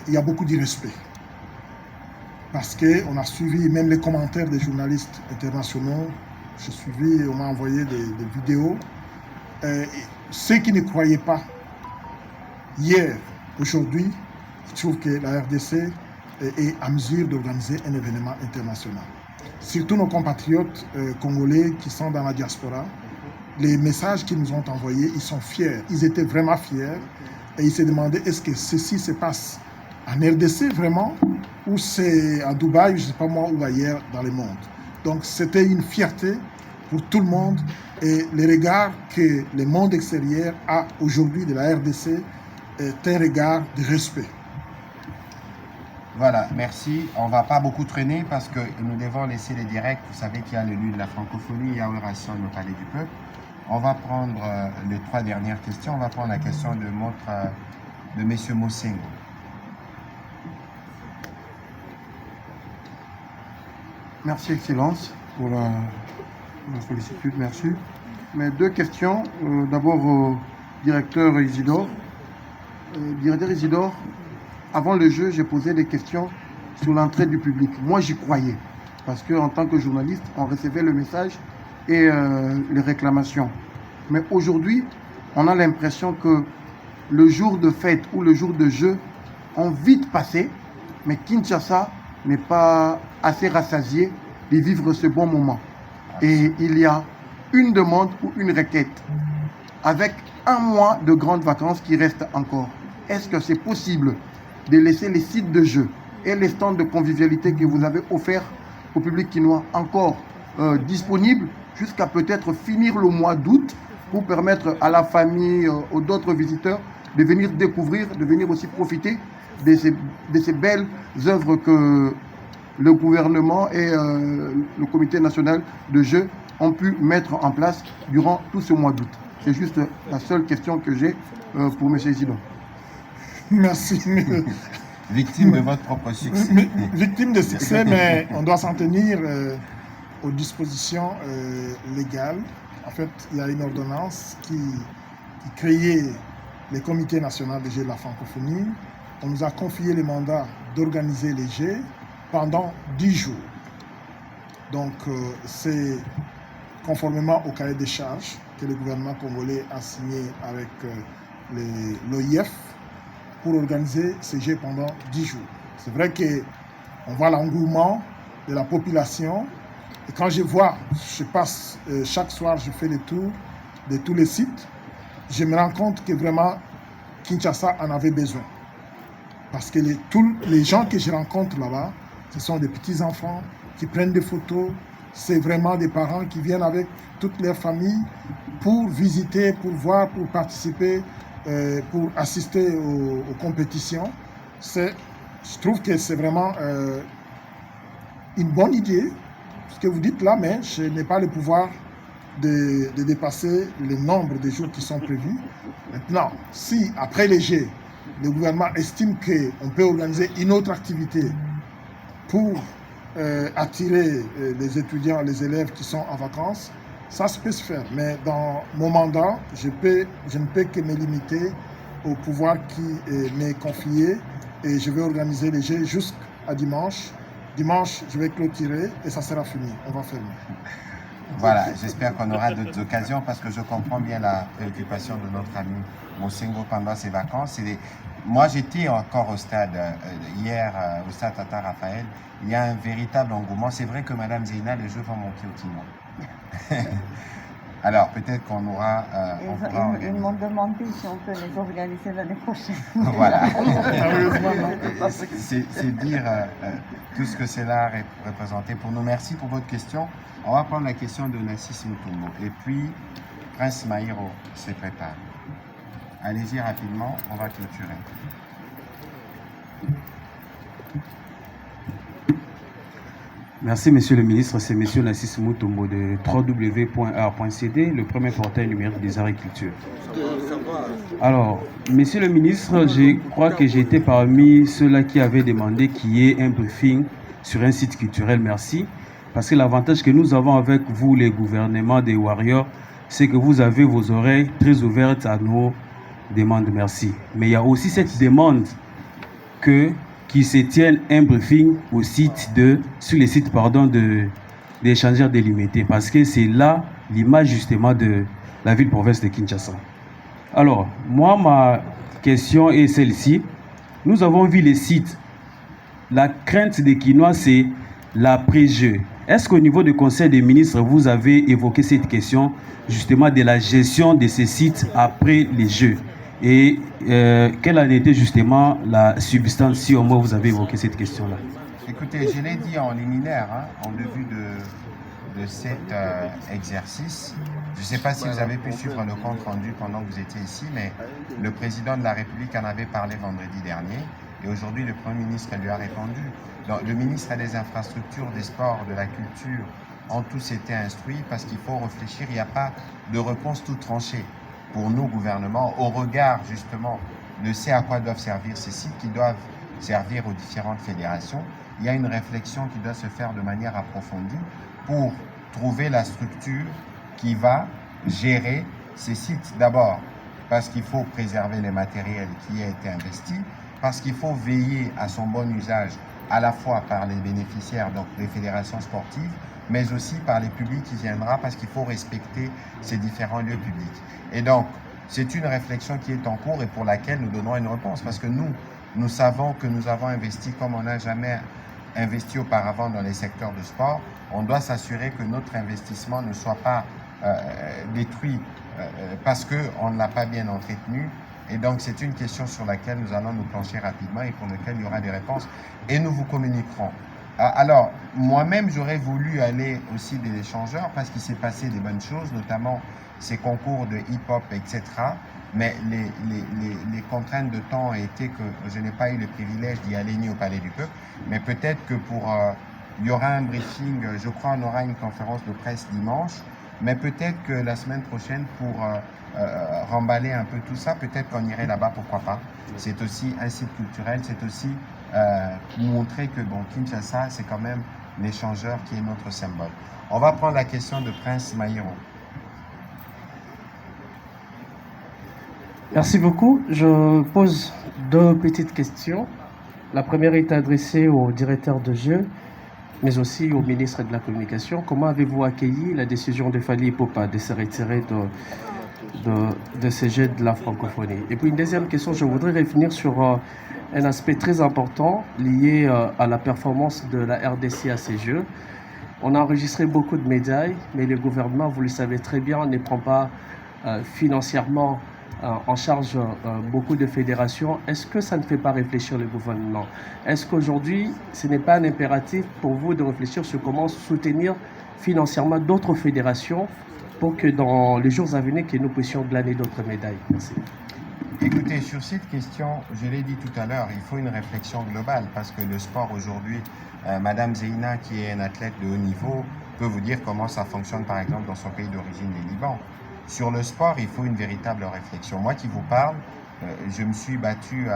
[SPEAKER 2] y a beaucoup de respect. Parce qu'on a suivi même les commentaires des journalistes internationaux. J'ai suivi, on m'a envoyé des vidéos. Ceux qui ne croyaient pas hier, aujourd'hui, je trouve que la RDC est à mesure d'organiser un événement international. Surtout nos compatriotes congolais qui sont dans la diaspora, les messages qu'ils nous ont envoyés, ils sont fiers. Ils étaient vraiment fiers et ils se demandaient est-ce que ceci se passe en RDC vraiment ou c'est à Dubaï, je ne sais pas moi, ou ailleurs dans le monde. Donc c'était une fierté pour tout le monde et le regard que le monde extérieur a aujourd'hui de la RDC est un regard de respect.
[SPEAKER 1] Voilà, merci. On ne va pas beaucoup traîner parce que nous devons laisser les directs. Vous savez qu'il y a le lieu de la francophonie, il y a Oration au Palais du Peuple. On va prendre les 3 dernières questions. On va prendre la question de M. Mosengo.
[SPEAKER 8] Merci, Excellence, pour la sollicitude. Merci. Mes 2 questions. D'abord au directeur Isidore. Directeur Isidore, avant le jeu, j'ai posé des questions sur l'entrée du public. Moi, j'y croyais. Parce qu'en tant que journaliste, on recevait le message et les réclamations. Mais aujourd'hui, on a l'impression que le jour de fête ou le jour de jeu ont vite passé, mais Kinshasa n'est pas assez rassasié de vivre ce bon moment. Et il y a une demande ou une requête. Avec 1 mois de grandes vacances qui restent encore, est-ce que c'est possible de laisser les sites de jeu et les stands de convivialité que vous avez offerts au public quinois encore disponibles jusqu'à peut-être finir le mois d'août pour permettre à la famille, aux d'autres visiteurs de venir découvrir, de venir aussi profiter de ces belles œuvres que le gouvernement et le comité national de jeux ont pu mettre en place durant tout ce mois d'août. C'est juste la seule question que j'ai pour M. Isidore.
[SPEAKER 2] Merci.
[SPEAKER 1] Victime de votre propre succès.
[SPEAKER 2] Victime de succès, mais on doit s'en tenir aux dispositions légales. En fait, il y a une ordonnance qui créait les comités nationaux des Jeux de la francophonie. On nous a confié le mandat d'organiser les Jeux pendant 10 jours. Donc, c'est conformément au cahier des charges que le gouvernement congolais a signé avec l'OIF pour organiser ces Jeux pendant 10 jours. C'est vrai qu'on voit l'engouement de la population. Et quand je passe chaque soir, je fais le tour de tous les sites, je me rends compte que vraiment Kinshasa en avait besoin. Parce que tous les gens que je rencontre là-bas, ce sont des petits-enfants qui prennent des photos. C'est vraiment des parents qui viennent avec toute leur famille pour visiter, pour voir, pour participer, pour assister aux compétitions. Je trouve que c'est vraiment une bonne idée, ce que vous dites là, mais je n'ai pas le pouvoir de dépasser le nombre de jours qui sont prévus. Maintenant, si après les Jeux, le gouvernement estime qu'on peut organiser une autre activité pour attirer les étudiants, les élèves qui sont en vacances, ça peut se faire. Mais dans mon mandat, je ne peux que me limiter au pouvoir qui m'est confié et je vais organiser les Jeux jusqu'à dimanche. Dimanche, je vais clôturer et ça sera fini. On va fermer.
[SPEAKER 1] Voilà, j'espère qu'on aura d'autres occasions parce que je comprends bien la préoccupation de notre ami Mosengo pendant ses vacances. Moi, j'étais encore au stade hier, au stade Tata Raphaël. Il y a un véritable engouement. C'est vrai que Madame Zeyna, les jeux vont manquer au Timon. Alors, peut-être qu'on aura...
[SPEAKER 3] Ils m'ont demandé si on peut les organiser l'année prochaine.
[SPEAKER 1] Voilà. C'est dire tout ce que cela représentait pour nous. Merci pour votre question. On va prendre la question de Nassis Mutombo. Et puis, Prince Maïro se prépare. Allez-y rapidement, on va clôturer.
[SPEAKER 9] Merci, Monsieur le Ministre. C'est Monsieur Nassis Mutombo de www.art.cd, le premier portail numérique des arts et culture. Alors, Monsieur le Ministre, je crois que j'ai été parmi ceux-là qui avaient demandé qu'il y ait un briefing sur un site culturel. Merci. Parce que l'avantage que nous avons avec vous, les gouvernements des Warriors, c'est que vous avez vos oreilles très ouvertes à nos demandes. Merci. Mais il y a aussi cette demande qui se tienne un briefing sur les sites d'échangeurs délimités. Parce que c'est là l'image justement de la ville-province de Kinshasa. Alors, moi, ma question est celle-ci. Nous avons vu les sites. La crainte des Quinois, c'est l'après-jeu. Est-ce qu'au niveau du Conseil des ministres, vous avez évoqué cette question justement de la gestion de ces sites après les Jeux? Et quelle en était justement la substance, si au moins vous avez évoqué cette question-là?
[SPEAKER 1] Écoutez, je l'ai dit en liminaire, en début de cet exercice. Je ne sais pas si vous avez pu suivre le compte rendu pendant que vous étiez ici, mais le président de la République en avait parlé vendredi dernier. Et aujourd'hui, le Premier ministre lui a répondu. Donc, le ministre des Infrastructures, des Sports, de la Culture ont tous été instruits parce qu'il faut réfléchir. Il n'y a pas de réponse toute tranchée pour nos gouvernements au regard justement de ce à quoi doivent servir ces sites qui doivent servir aux différentes fédérations. Il y a une réflexion qui doit se faire de manière approfondie pour trouver la structure qui va gérer ces sites. D'abord, parce qu'il faut préserver les matériels qui ont été investis, parce qu'il faut veiller à son bon usage à la fois par les bénéficiaires, donc les fédérations sportives, mais aussi par les publics qui viendront, parce qu'il faut respecter ces différents lieux publics. Et donc, c'est une réflexion qui est en cours et pour laquelle nous donnons une réponse, parce que nous savons que nous avons investi comme on n'a jamais investi auparavant dans les secteurs de sport. On doit s'assurer que notre investissement ne soit pas détruit parce qu'on ne l'a pas bien entretenu. Et donc, c'est une question sur laquelle nous allons nous pencher rapidement et pour laquelle il y aura des réponses. Et nous vous communiquerons. Alors, moi-même, j'aurais voulu aller aussi des échangeurs parce qu'il s'est passé des bonnes choses, notamment ces concours de hip-hop, etc. Mais les contraintes de temps ont été que je n'ai pas eu le privilège d'y aller ni au Palais du Peuple. Mais peut-être que il y aura un briefing, je crois qu'on aura une conférence de presse dimanche. Mais peut-être que la semaine prochaine, pour remballer un peu tout ça, peut-être qu'on irait là-bas, pourquoi pas. C'est aussi un site culturel, c'est aussi montrer que Kinshasa, c'est quand même l'échangeur qui est notre symbole. On va prendre la question de Prince Maïro.
[SPEAKER 10] Merci beaucoup. Je pose deux petites questions. La première est adressée au directeur de jeu, mais aussi au ministre de la Communication. Comment avez-vous accueilli la décision de Fally Ipupa de se retirer de ces Jeux de la francophonie? Et puis une deuxième question, je voudrais revenir sur un aspect très important lié à la performance de la RDC à ces Jeux. On a enregistré beaucoup de médailles, mais le gouvernement, vous le savez très bien, ne prend pas financièrement en charge beaucoup de fédérations. Est-ce que ça ne fait pas réfléchir le gouvernement? Est-ce qu'aujourd'hui, ce n'est pas un impératif pour vous de réfléchir sur comment soutenir financièrement d'autres fédérations pour que dans les jours à venir, que nous puissions glaner d'autres médailles? Merci.
[SPEAKER 1] Écoutez, sur cette question, je l'ai dit tout à l'heure, il faut une réflexion globale parce que le sport aujourd'hui, Madame Zeina, qui est une athlète de haut niveau, peut vous dire comment ça fonctionne par exemple dans son pays d'origine, le Liban. Sur le sport, il faut une véritable réflexion. Moi qui vous parle, je me suis battu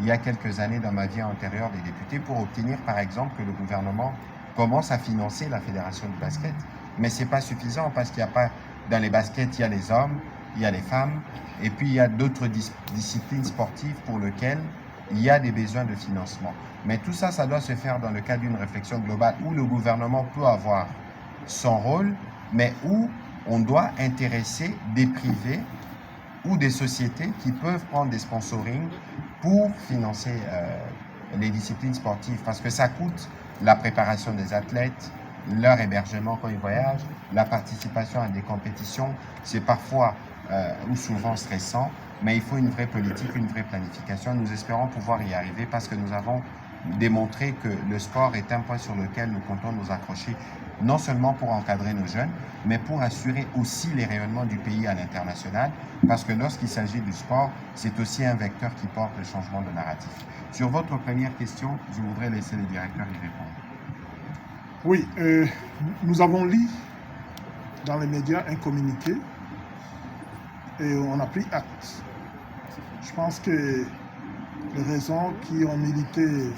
[SPEAKER 1] il y a quelques années dans ma vie antérieure des députés pour obtenir par exemple que le gouvernement commence à financer la fédération de basket. Mais ce n'est pas suffisant parce qu'il n'y a pas, dans les baskets, il y a les hommes, il y a les femmes, et puis il y a d'autres disciplines sportives pour lesquelles il y a des besoins de financement. Mais tout ça, ça doit se faire dans le cadre d'une réflexion globale où le gouvernement peut avoir son rôle, mais où on doit intéresser des privés ou des sociétés qui peuvent prendre des sponsorings pour financer les disciplines sportives. Parce que ça coûte la préparation des athlètes, leur hébergement quand ils voyagent, la participation à des compétitions. C'est parfois ou souvent stressant, mais il faut une vraie politique, une vraie planification. Nous espérons pouvoir y arriver parce que nous avons démontré que le sport est un point sur lequel nous comptons nous accrocher, non seulement pour encadrer nos jeunes, mais pour assurer aussi les rayonnements du pays à l'international, parce que lorsqu'il s'agit du sport, c'est aussi un vecteur qui porte le changement de narratif. Sur votre première question, je voudrais laisser le directeur y répondre.
[SPEAKER 2] Oui, nous avons lu dans les médias un communiqué et on a pris acte. Je pense que les raisons qui ont milité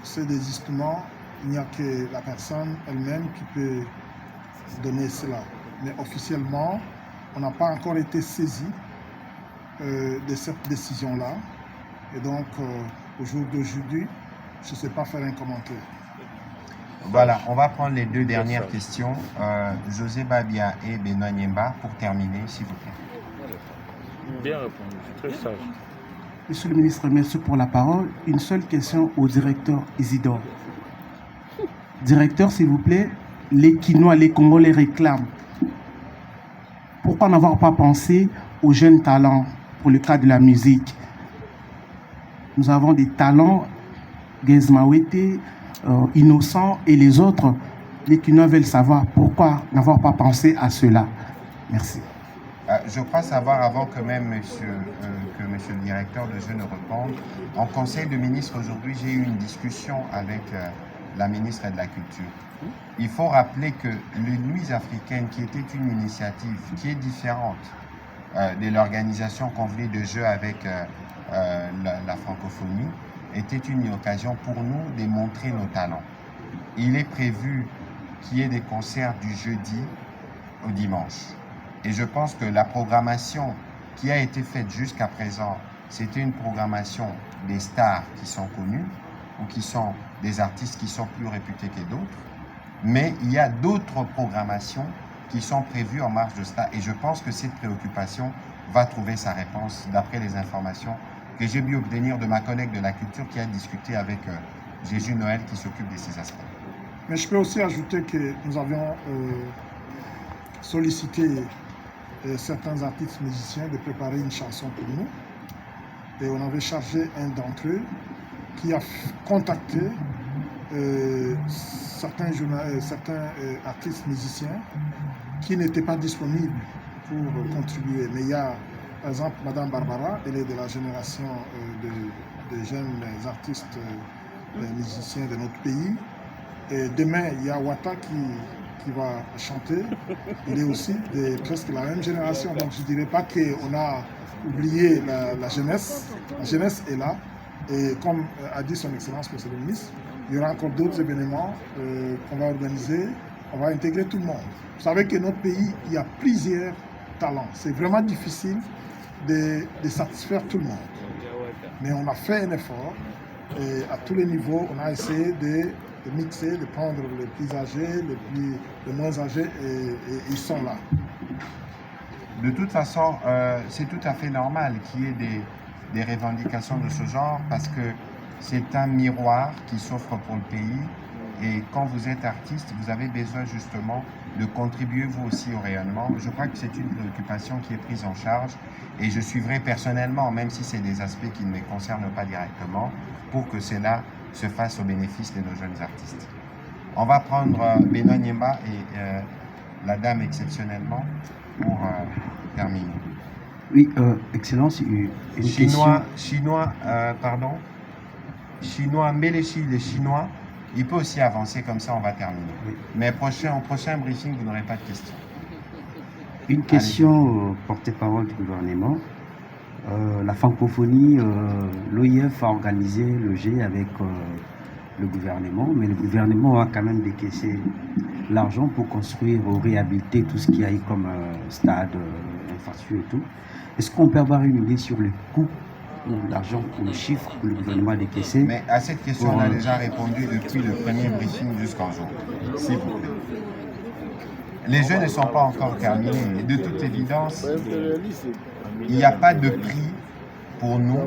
[SPEAKER 2] ce désistement, il n'y a que la personne elle-même qui peut donner cela. Mais officiellement, on n'a pas encore été saisi de cette décision-là. Et donc, au jour d'aujourd'hui, je ne sais pas faire un commentaire.
[SPEAKER 1] Voilà, on va prendre les deux dernières questions. José Babia et Benoît Niemba pour terminer, s'il vous plaît.
[SPEAKER 11] Bien répondu, très sage.
[SPEAKER 5] Monsieur le ministre, merci pour la parole. Une seule question au directeur Isidore. Directeur, s'il vous plaît, les Quinois, les Congolais réclament. Pourquoi n'avoir pas pensé aux jeunes talents pour le cas de la musique? Nous avons des talents, Gez Mawete, Innocent et les autres les Kinois veulent savoir pourquoi n'avoir pas pensé à cela. Merci.
[SPEAKER 1] Je crois savoir, avant que même monsieur le directeur de jeu ne réponde, en Conseil de ministres aujourd'hui, j'ai eu une discussion avec la ministre de la Culture. Il faut rappeler que les Nuits africaines, qui était une initiative qui est différente de l'organisation convenue de jeux avec la francophonie, était une occasion pour nous de montrer nos talents. Il est prévu qu'il y ait des concerts du jeudi au dimanche. Et je pense que la programmation qui a été faite jusqu'à présent, c'était une programmation des stars qui sont connues ou qui sont des artistes qui sont plus réputés que d'autres. Mais il y a d'autres programmations qui sont prévues en marge de cela. Et je pense que cette préoccupation va trouver sa réponse d'après les informations que j'ai pu obtenir de ma collègue de la culture qui a discuté avec Jésus Noël qui s'occupe de ces aspects.
[SPEAKER 2] Mais je peux aussi ajouter que nous avions sollicité certains artistes musiciens de préparer une chanson pour nous. Et on avait chargé un d'entre eux qui a contacté certains artistes musiciens qui n'étaient pas disponibles pour contribuer. Mais il y a, par exemple, Madame Barbara, elle est de la génération de jeunes artistes musiciens de notre pays. Et demain, il y a Wata qui va chanter. Il est aussi de presque la même génération. Donc je ne dirais pas qu'on a oublié la jeunesse. La jeunesse est là. Et comme a dit son Excellence, Monsieur le ministre, il y aura encore d'autres événements qu'on va organiser. On va intégrer tout le monde. Vous savez que notre pays, il y a plusieurs talents. C'est vraiment difficile de satisfaire tout le monde. Mais on a fait un effort. Et à tous les niveaux, on a essayé de mixer, de prendre les plus âgés, les moins âgés, et ils sont là.
[SPEAKER 1] De toute façon, c'est tout à fait normal qu'il y ait des revendications de ce genre parce que c'est un miroir qui s'offre pour le pays. Et quand vous êtes artiste, vous avez besoin justement de contribuer vous aussi au rayonnement. Je crois que c'est une préoccupation qui est prise en charge et je suivrai personnellement, même si c'est des aspects qui ne me concernent pas directement, pour que cela se fasse au bénéfice de nos jeunes artistes. On va prendre Benoît Niemba et la dame exceptionnellement pour terminer.
[SPEAKER 9] Oui, Excellence, une question.
[SPEAKER 1] Chinois, Méléchi, les Chinois, il peut aussi avancer comme ça, on va terminer.
[SPEAKER 9] Oui.
[SPEAKER 1] Mais au prochain briefing, vous n'aurez pas de questions.
[SPEAKER 9] Une question porte-parole du gouvernement. La francophonie, l'OIF a organisé le G avec le gouvernement, mais le gouvernement a quand même décaissé l'argent pour construire ou réhabiliter tout ce qu'il y a eu comme stade, infrastructure et tout. Est-ce qu'on peut avoir une idée sur le coût de l'argent, le chiffre que le gouvernement a décaissé?
[SPEAKER 1] Mais à cette question, on a déjà répondu depuis le premier briefing jusqu'en jour. S'il vous plaît. Les jeux ne sont pas encore terminés. Et de toute évidence, il n'y a pas de prix pour nous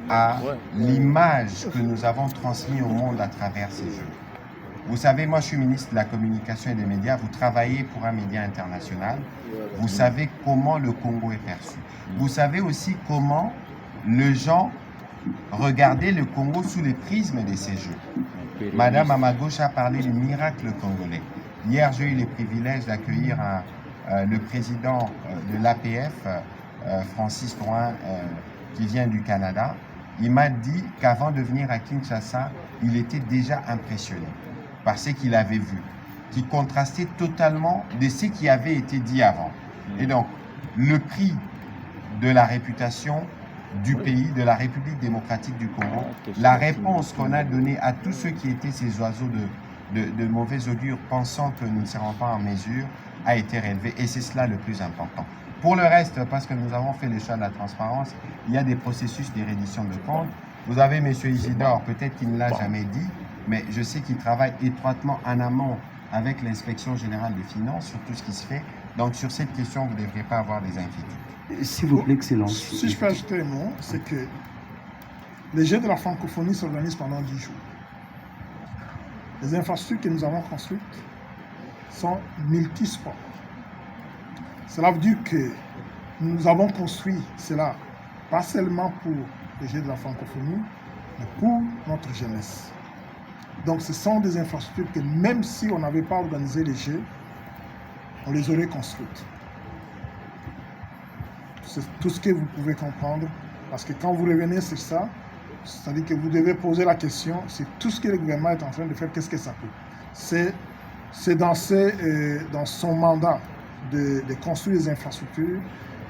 [SPEAKER 1] à l'image que nous avons transmise au monde à travers ces jeux. Vous savez, moi je suis ministre de la Communication et des Médias, vous travaillez pour un média international, vous savez comment le Congo est perçu. Vous savez aussi comment les gens regardaient le Congo sous le prisme de ces jeux. Madame Amagouche a parlé du miracle congolais. Hier, j'ai eu le privilège d'accueillir le président de l'APF, Francis Drouin, qui vient du Canada. Il m'a dit qu'avant de venir à Kinshasa, il était déjà impressionné par ce qu'il avait vu, qui contrastait totalement de ce qui avait été dit avant. Et donc, le prix de la réputation du pays, de la République démocratique du Congo, la réponse qu'on a donnée à tous ceux qui étaient ces oiseaux de mauvais augure, pensant que nous ne serons pas en mesure, a été relevé. Et c'est cela le plus important. Pour le reste, parce que nous avons fait le choix de la transparence, il y a des processus de reddition de comptes. Vous avez M. Isidore, peut-être qu'il ne l'a jamais dit, mais je sais qu'il travaille étroitement en amont avec l'inspection générale des finances sur tout ce qui se fait. Donc sur cette question, vous ne devriez pas avoir des inquiétudes.
[SPEAKER 9] S'il vous plaît, Excellence.
[SPEAKER 2] Si je peux ajouter un mot, c'est que les Jeux de la francophonie s'organisent pendant 10 jours. Les infrastructures que nous avons construites sont multisports. Cela veut dire que nous avons construit cela pas seulement pour les Jeux de la francophonie, mais pour notre jeunesse. Donc ce sont des infrastructures que même si on n'avait pas organisé les Jeux, on les aurait construites. C'est tout ce que vous pouvez comprendre, parce que quand vous revenez sur ça, c'est-à-dire que vous devez poser la question, c'est tout ce que le gouvernement est en train de faire, qu'est-ce que ça peut? C'est dans son mandat de construire des infrastructures,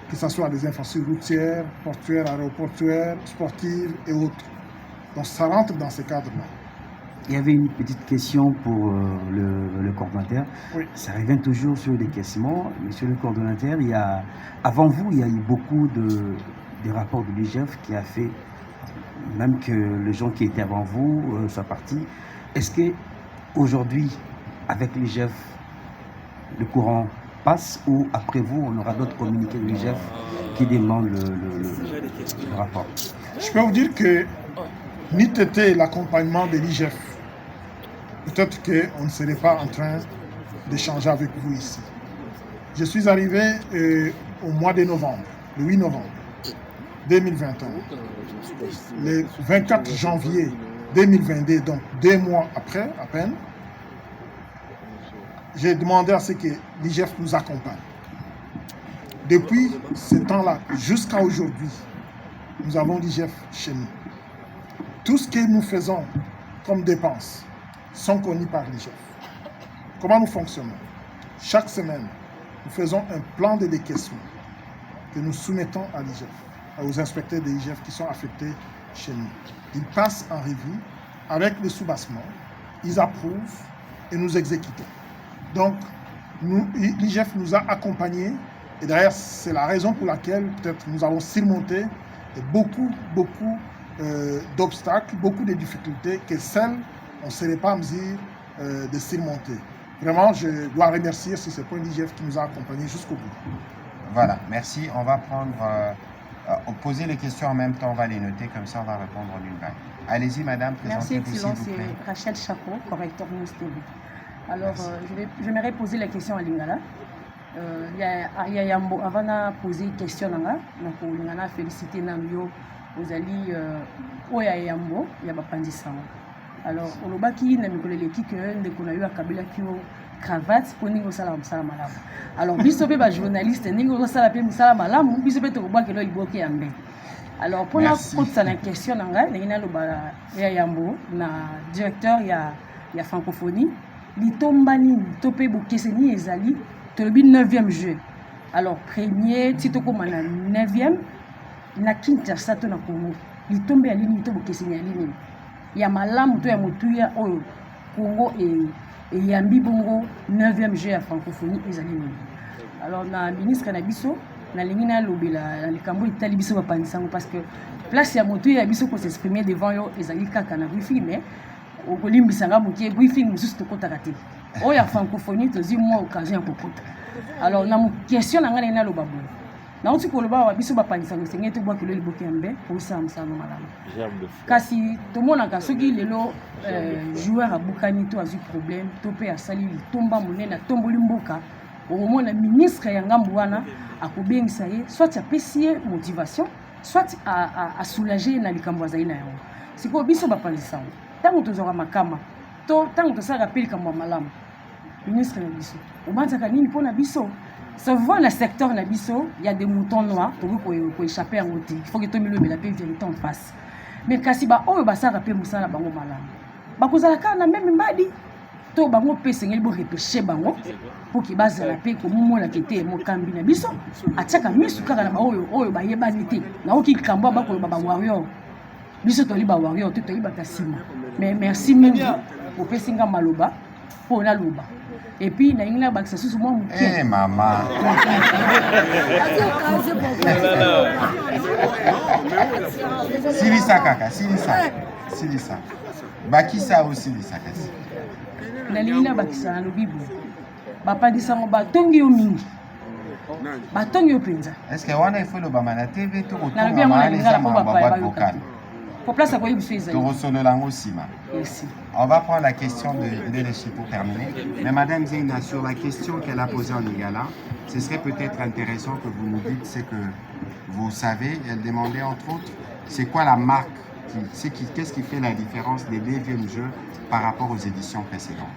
[SPEAKER 2] que ce soit des infrastructures routières, portuaires, aéroportuaires, sportives et autres. Donc ça rentre dans ce cadre-là.
[SPEAKER 12] Il y avait une petite question pour le coordonnateur.
[SPEAKER 2] Oui.
[SPEAKER 12] Ça revient toujours sur des questions. Monsieur le coordonnateur, avant vous, il y a eu beaucoup de rapports de l'IGF qui a fait, même que les gens qui étaient avant vous soient partis. Est-ce qu'aujourd'hui, avec l'IGF, le courant passe ou après vous, on aura d'autres communiqués de l'IGF qui demandent le rapport?
[SPEAKER 2] Je peux vous dire que n'eût été l'accompagnement de l'IGF, peut-être qu'on ne serait pas en train d'échanger avec vous ici. Je suis arrivé au mois de novembre, le 8 novembre 2021. Le 24 janvier 2022, donc 2 mois après, à peine, j'ai demandé à ce que l'IGF nous accompagne. Depuis ce temps-là, jusqu'à aujourd'hui, nous avons l'IGF chez nous. Tout ce que nous faisons comme dépenses sont connus par l'IGF. Comment nous fonctionnons? Chaque semaine, nous faisons un plan de décaissement que nous soumettons à l'IGF, aux inspecteurs de l'IGF qui sont affectés chez nous. Ils passent en revue avec le soubassement, ils approuvent et nous exécutons. Donc, l'IGF nous a accompagnés et d'ailleurs, c'est la raison pour laquelle peut-être nous avons surmonté beaucoup d'obstacles, beaucoup de difficultés que celles on ne serait pas en mesure de surmonter. Vraiment, je dois remercier sur ce point l'IGF qui nous a accompagnés jusqu'au bout.
[SPEAKER 1] Voilà, merci. On va poser les questions en même temps, on va les noter, comme ça on va répondre en une vague. Allez-y, madame, présentez-vous s'il vous plaît.
[SPEAKER 13] Merci, c'est Rachel Chapeau, correcteur News TV. Alors, j'aimerais poser la question à Lingala. Avant de poser une question, Lingala félicité Namio, aux alliés Oya Yambo, Yabapandisang. Alors, on a dit que nous avons eu à Kabila qui cravate pour nous faire la malam. Alors, bisobe ba journaliste, nous avons fait la malam, bisobe to ba que le bloqué ambe. Alors, pour la question nanga, nous avons Yambo, na directeur ya francophonie, li tombani topé bokeseni ezali to le 9e jeu. Alors, premier titoko mana 9e na Kinshasa to na Congo. Li tombe ali ni to bokeseni ali ni. Ya malamu to ya motuya oyo Congo et yambi bongo 9e jeu à francophonie ezali ni. Alors na ministre na biso na lingina lobela na likambo itali biso ba panisango parce que place ya motuya ya biso ko s'exprimer devant yo ezali kaka na briefing mais au kolimbisanga mokie briefing mususu tokotaka te oyo ya francophonie tozi moi occasion ya kokota. Alors na question na ngana na loba boye na uti koloba wa biso ba panisango senge to bwa kilo liboki ambe pour ça msano malamu kasi tomonaka soki lelo joueur abukani to azu problème to pe asali tomba monene tomboli mboka omona ministre ya ngambu wana akobengisa ye soit apesi ye motivation soit à soulager na likambo azali na yango siko biso ba panisango tango tozora makama to tango tosala peli kambo malamu ministre na biso obanzaka nini mpona biso souvent le secteur na biso il y a des moutons noirs pour échapper en route il faut que tout le monde la paix vérité en face mais kasi ba oyo basara pe musala bango malamu bakozala ka na même mbadi to bango pe sengeli bo repêcher bango pour ki bazala pe ko mumona kete mo kambi na biso ataka misu kaka na ba oyo ba yebani te na oki kambo ba ko ba warrior biso to li ba warrior to li ba kasima mais merci mingi pour pesinga maloba pour na loba. Et puis, il y a un bac, c'est souvent mon pied.
[SPEAKER 1] Eh, maman! Silisa kaka, silisa. Bakisa aussi, silisa kasi.
[SPEAKER 13] Il y a un bac, c'est un bible. Papa dit ça, on va tongi au mingi. Batongi au pinza.
[SPEAKER 1] Est-ce que on a fait le bamana TV tout autour
[SPEAKER 13] de la
[SPEAKER 1] vocal?
[SPEAKER 13] Pour place à quoi il fait
[SPEAKER 1] Merci. On va prendre la question de Léchi pour terminer. Mais Madame Zeyna, sur la question qu'elle a posée en Lingala, ce serait peut-être intéressant que vous nous dites ce que vous savez. Elle demandait entre autres, c'est quoi la marque qu'est-ce qui fait la différence des 9e jeux par rapport aux éditions précédentes?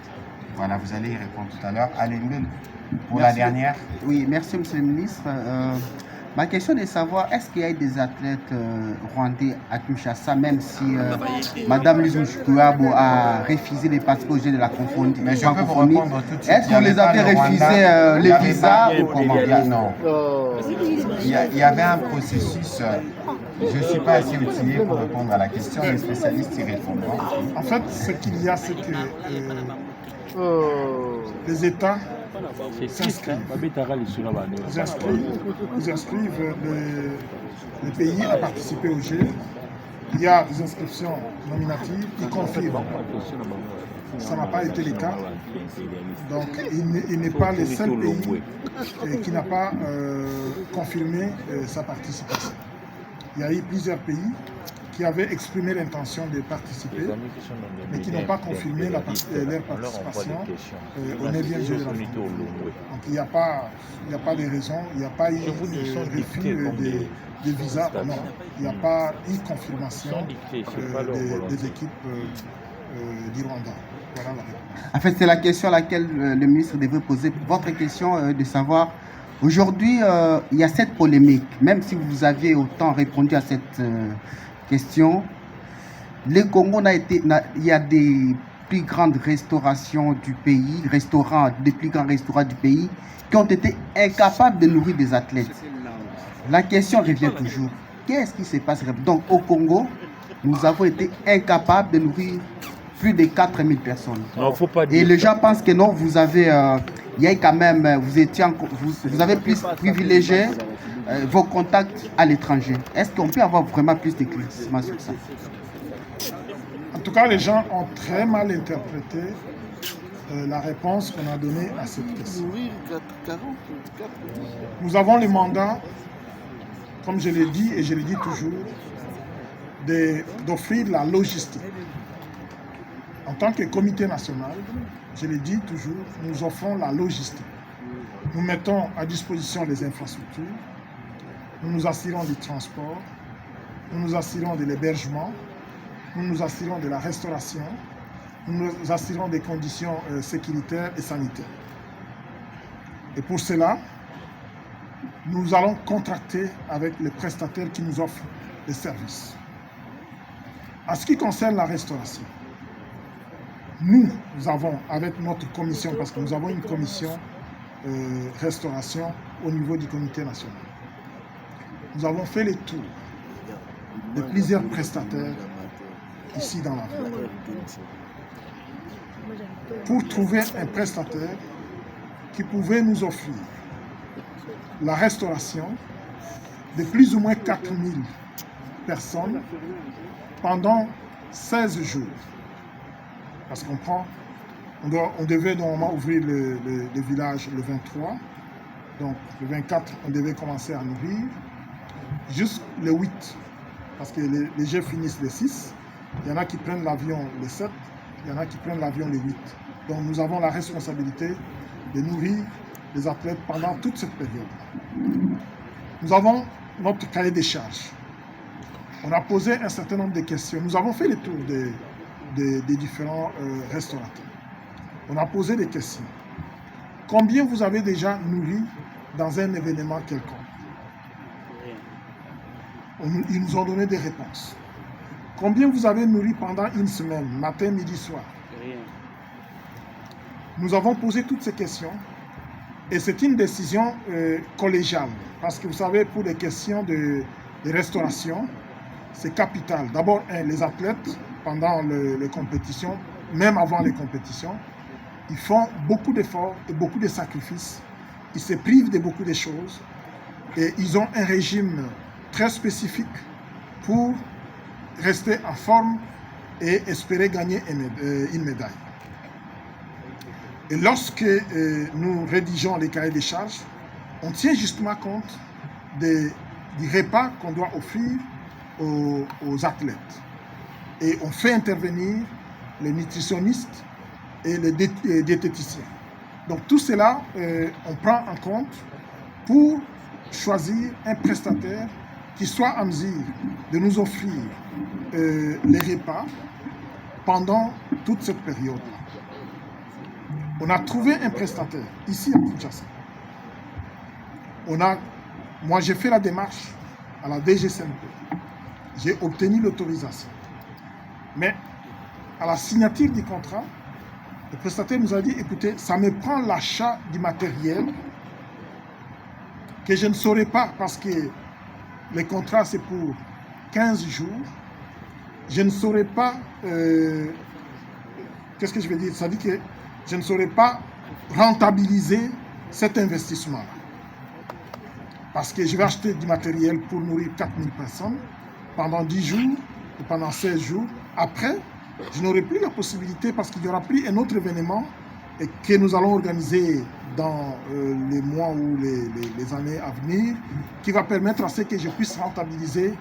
[SPEAKER 1] Voilà, vous allez y répondre tout à l'heure. Allez, pour la dernière.
[SPEAKER 14] Oui, merci Monsieur le ministre. Ma question est de savoir, est-ce qu'il y a des athlètes rwandais à Kinshasa, même si Madame Lise Mushikuabo a refusé de participer au jeu de la francophonie?
[SPEAKER 1] Mais je peux vous répondre tout de suite.
[SPEAKER 14] Est-ce qu'on les avait refusé les visas ou comment?
[SPEAKER 1] Non. Il y avait un processus. Je ne suis pas assez outillé pour répondre à la question, les spécialistes y répondront.
[SPEAKER 2] En fait, ce qu'il y a, c'est que les États s'inscrivent. Ils inscrivent les pays à participer au jeu. Il y a des inscriptions nominatives qui confirment. Ça n'a pas été le cas. Donc, il n'est pas le seul pays qui n'a pas confirmé sa participation. Il y a eu plusieurs pays qui avaient exprimé l'intention de participer, mais qui n'ont pas confirmé leur participation au 9e jeu de la France. Donc il n'y a pas de raison, il n'y a pas eu refus de visa, non. Il n'y a pas eu confirmation des équipes du Rwanda. Voilà la réponse.
[SPEAKER 14] En fait, c'est la question à laquelle le ministre devait poser. Votre question de savoir, aujourd'hui, il y a cette polémique, même si vous aviez autant répondu à cette question. Le Congo il y a des plus grandes restaurations du pays, des plus grands restaurants du pays qui ont été incapables de nourrir des athlètes. La question revient toujours. Qu'est-ce qui se passe? Donc au Congo, nous avons été incapables de nourrir plus de 4000 personnes.
[SPEAKER 11] Non, faut pas dire.
[SPEAKER 14] Et les gens pensent que non, vous avez, il y a quand même, vous avez plus privilégié vos contacts à l'étranger. Est-ce qu'on peut avoir vraiment plus d'éclaircissements sur ça?
[SPEAKER 2] En tout cas, les gens ont très mal interprété la réponse qu'on a donnée à cette question. Nous avons le mandat, comme je l'ai dit et je le dis toujours, d'offrir la logistique. En tant que comité national, je le dis toujours, nous offrons la logistique. Nous mettons à disposition les infrastructures, nous nous assurons du transport, nous nous assurons de l'hébergement, nous nous assurons de la restauration, nous nous assurons des conditions sécuritaires et sanitaires. Et pour cela, nous allons contracter avec les prestataires qui nous offrent les services. En ce qui concerne la restauration, nous avons, avec notre commission, parce que nous avons une commission restauration au niveau du comité national, nous avons fait le tour de plusieurs prestataires ici dans la ville pour trouver un prestataire qui pouvait nous offrir la restauration de plus ou moins 4000 personnes pendant 16 jours. Parce qu'on on devait normalement ouvrir le village le 23, donc le 24, on devait commencer à nourrir, jusqu'au 8, parce que les jeux finissent le 6, il y en a qui prennent l'avion le 7, il y en a qui prennent l'avion le 8. Donc nous avons la responsabilité de nourrir les athlètes pendant toute cette période. Nous avons notre cahier des charges. On a posé un certain nombre de questions. Nous avons fait le tour des différents restaurateurs. On a posé des questions. Combien vous avez déjà nourri dans un événement quelconque? Ils nous ont donné des réponses. Combien vous avez nourri pendant une semaine, matin, midi, soir? Rien. Nous avons posé toutes ces questions et c'est une décision collégiale. Parce que vous savez, pour les questions de restauration, c'est capital. D'abord, les athlètes, pendant les compétitions, même avant les compétitions, ils font beaucoup d'efforts et beaucoup de sacrifices. Ils se privent de beaucoup de choses et ils ont un régime très spécifique pour rester en forme et espérer gagner une médaille. Et lorsque nous rédigeons les cahiers des charges, on tient justement compte du repas qu'on doit offrir aux athlètes. Et on fait intervenir les nutritionnistes et les diététiciens. Donc tout cela, on prend en compte pour choisir un prestataire qui soit en mesure de nous offrir les repas pendant toute cette période-là. On a trouvé un prestataire ici à Kinshasa. Moi, j'ai fait la démarche à la DGCMP. J'ai obtenu l'autorisation. Mais à la signature du contrat, le prestataire nous a dit, écoutez, ça me prend l'achat du matériel que je ne saurais pas parce que les contrats, c'est pour 15 jours. Je ne saurais pas, qu'est-ce que je veux dire? Ça dit que je ne saurais pas rentabiliser cet investissement-là. Parce que je vais acheter du matériel pour nourrir 4000 personnes pendant 10 jours et pendant 16 jours. Après, je n'aurai plus la possibilité parce qu'il y aura plus un autre événement et que nous allons organiser dans les mois ou les années à venir qui va permettre à ce que je puisse rentabiliser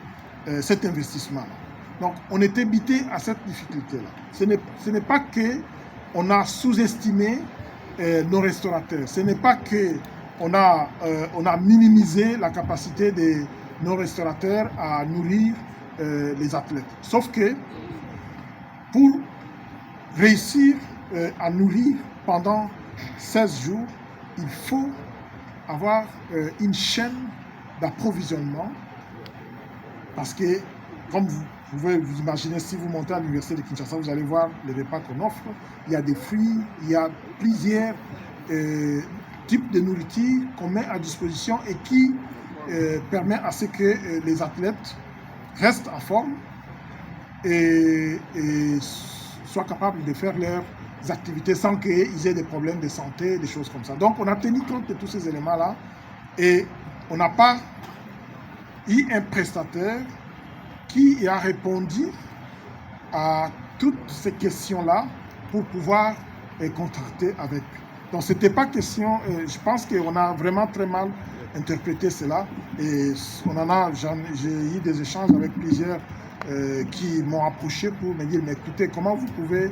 [SPEAKER 2] cet investissement-là. Donc, on était bité à cette difficulté-là. Ce n'est pas qu'on a sous-estimé nos restaurateurs. Ce n'est pas qu'on a minimisé la capacité de nos restaurateurs à nourrir les athlètes. Sauf que pour réussir à nourrir pendant 16 jours, il faut avoir une chaîne d'approvisionnement parce que, comme vous pouvez vous imaginer, si vous montez à l'université de Kinshasa, vous allez voir les repas qu'on offre. Il y a des fruits, il y a plusieurs types de nourriture qu'on met à disposition et qui permet à ce que les athlètes restent en forme et soient capables de faire leurs activités sans qu'ils aient des problèmes de santé, des choses comme ça. Donc on a tenu compte de tous ces éléments-là et on n'a pas eu un prestataire qui a répondu à toutes ces questions-là pour pouvoir contracter avec. Donc ce n'était pas question, je pense qu'on a vraiment très mal interprété cela et j'ai eu des échanges avec plusieurs qui m'ont approché pour me dire, mais écoutez, comment vous pouvez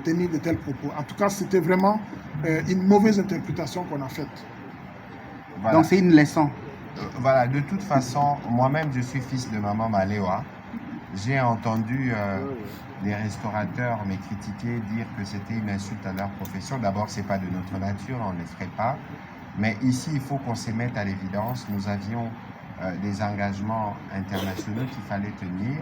[SPEAKER 2] tenir de tels propos? En tout cas, c'était vraiment une mauvaise interprétation qu'on a faite.
[SPEAKER 14] Voilà. Donc c'est une leçon.
[SPEAKER 1] Voilà, de toute façon, moi-même, je suis fils de maman Maléwa. J'ai entendu des restaurateurs me critiquer, dire que c'était une insulte à leur profession. D'abord, ce n'est pas de notre nature, on ne le ferait pas. Mais ici, il faut qu'on se mette à l'évidence. Nous avions des engagements internationaux qu'il fallait tenir.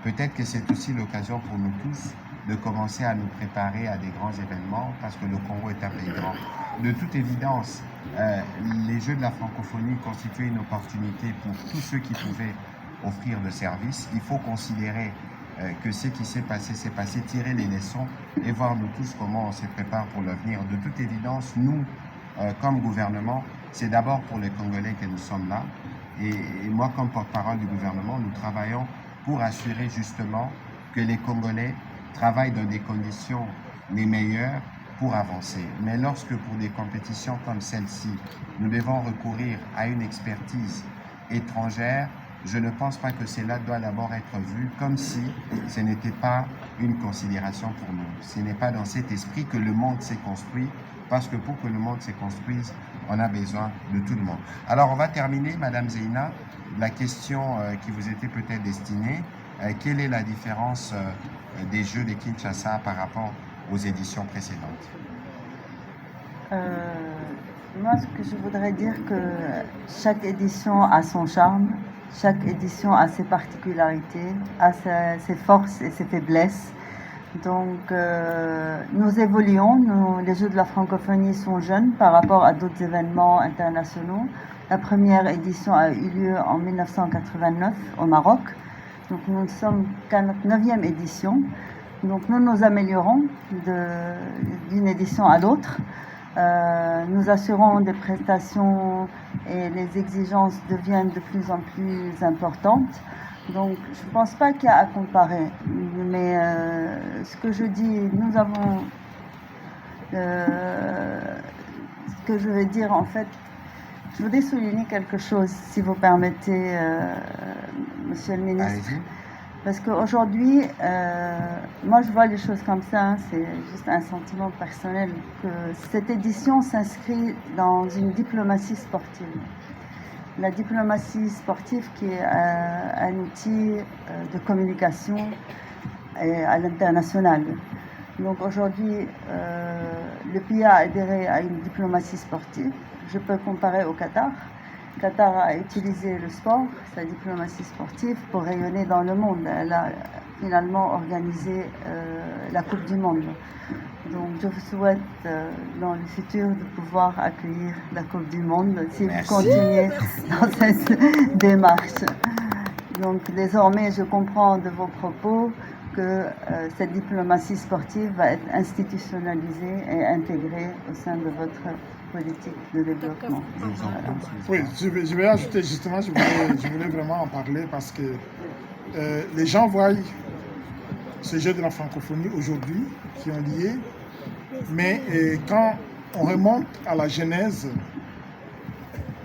[SPEAKER 1] Peut-être que c'est aussi l'occasion pour nous tous de commencer à nous préparer à des grands événements parce que le Congo est un pays grand. De toute évidence, les Jeux de la francophonie constituaient une opportunité pour tous ceux qui pouvaient offrir de services. Il faut considérer que ce qui s'est passé, tirer les leçons et voir nous tous comment on se prépare pour l'avenir. De toute évidence, nous, comme gouvernement, c'est d'abord pour les Congolais que nous sommes là. Et moi, comme porte-parole du gouvernement, nous travaillons pour assurer justement que les Congolais travaillent dans des conditions les meilleures pour avancer. Mais lorsque pour des compétitions comme celle-ci, nous devons recourir à une expertise étrangère, je ne pense pas que cela doit d'abord être vu comme si ce n'était pas une considération pour nous. Ce n'est pas dans cet esprit que le monde s'est construit, parce que pour que le monde se construise, on a besoin de tout le monde. Alors on va terminer, Madame Zeina, la question qui vous était peut-être destinée. Quelle est la différence des Jeux de Kinshasa par rapport aux éditions précédentes?
[SPEAKER 3] Moi, ce que je voudrais dire, que chaque édition a son charme, chaque édition a ses particularités, a ses forces et ses faiblesses. Donc, nous évoluons. Les Jeux de la francophonie sont jeunes par rapport à d'autres événements internationaux. La première édition a eu lieu en 1989 au Maroc. Donc, nous sommes qu'à notre 9e édition. Donc, nous nous améliorons d'une édition à l'autre. Nous assurons des prestations et les exigences deviennent de plus en plus importantes. Donc, je ne pense pas qu'il y a à comparer. Mais ce que je dis, nous avons... ce que je vais dire, en fait, je voudrais souligner quelque chose, si vous permettez, Monsieur le ministre.
[SPEAKER 1] Allez-y.
[SPEAKER 3] Parce qu'aujourd'hui, moi je vois les choses comme ça, hein, c'est juste un sentiment personnel, que cette édition s'inscrit dans une diplomatie sportive. la diplomatie sportive qui est un outil de communication à l'international. Donc aujourd'hui, le pays a adhéré à une diplomatie sportive. Je peux comparer au Qatar. Le Qatar a utilisé le sport, sa diplomatie sportive, pour rayonner dans le monde. Elle a finalement organisé la Coupe du Monde. Donc je vous souhaite dans le futur de pouvoir accueillir la Coupe du Monde si vous continuez dans cette démarche. Donc désormais, je comprends de vos propos que cette diplomatie sportive va être institutionnalisée et intégrée au sein de votre politique de développement. Voilà.
[SPEAKER 2] Oui, je vais ajouter justement, je voulais vraiment en parler parce que les gens voient ce jeu de la francophonie aujourd'hui qui ont lié, mais quand on remonte à la genèse,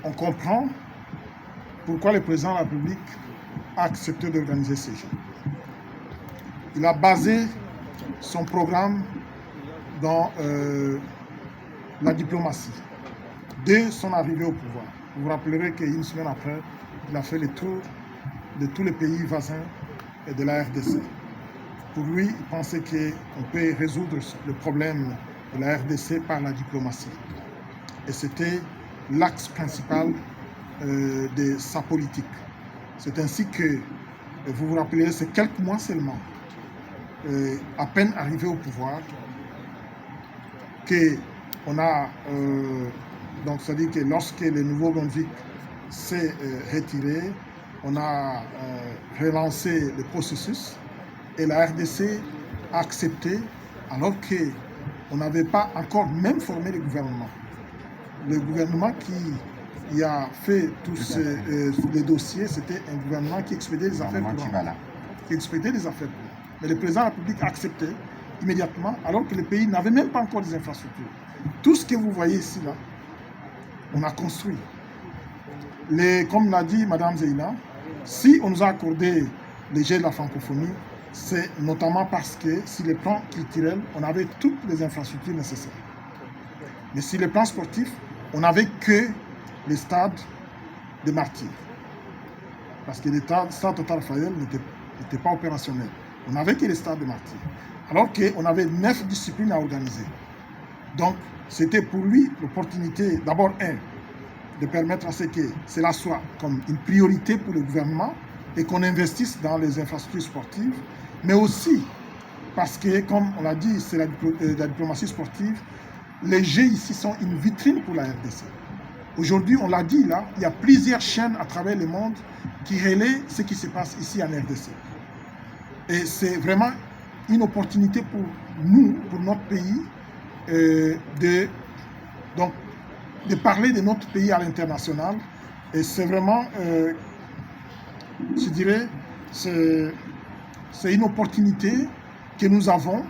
[SPEAKER 2] on comprend pourquoi le président de la République a accepté d'organiser ces jeux. Il a basé son programme dans la diplomatie. Dès son arrivée au pouvoir, vous vous rappellerez qu'une semaine après, il a fait le tour de tous les pays voisins et de la RDC. Pour lui, il pensait qu'on peut résoudre le problème de la RDC par la diplomatie. Et c'était l'axe principal de sa politique. C'est ainsi que, vous vous rappelez, c'est quelques mois seulement, à peine arrivé au pouvoir, qu'on a, donc c'est-à-dire que lorsque le Nouveau-Brunswick s'est retiré, on a relancé le processus et la RDC a accepté alors qu'on n'avait pas encore même formé le gouvernement. Le gouvernement qui a fait tous les dossiers, c'était un gouvernement qui expédiait des affaires courantes. Qui expédiait des affaires courantes. Mais le président de la République a accepté immédiatement, alors que le pays n'avait même pas encore des infrastructures. Tout ce que vous voyez ici, là, on a construit. Comme l'a dit Mme Zeina, si on nous a accordé les jeux de la francophonie, c'est notamment parce que sur le plan culturel, on avait toutes les infrastructures nécessaires. Mais sur le plan sportif, on n'avait que les stades des martyrs. Parce que les stades Total Fayel n'étaient pas opérationnels. On n'avait que les stades des martyrs. Alors qu'on avait 9 disciplines à organiser. Donc, c'était pour lui l'opportunité, d'abord, de permettre à ce que cela soit comme une priorité pour le gouvernement et qu'on investisse dans les infrastructures sportives, mais aussi parce que, comme on l'a dit, c'est la diplomatie sportive, les Jeux ici sont une vitrine pour la RDC. Aujourd'hui, on l'a dit là, il y a plusieurs chaînes à travers le monde qui relaient ce qui se passe ici en RDC. Et c'est vraiment une opportunité pour nous, pour notre pays, de parler de notre pays à l'international. Et c'est vraiment, je dirais, c'est une opportunité que nous avons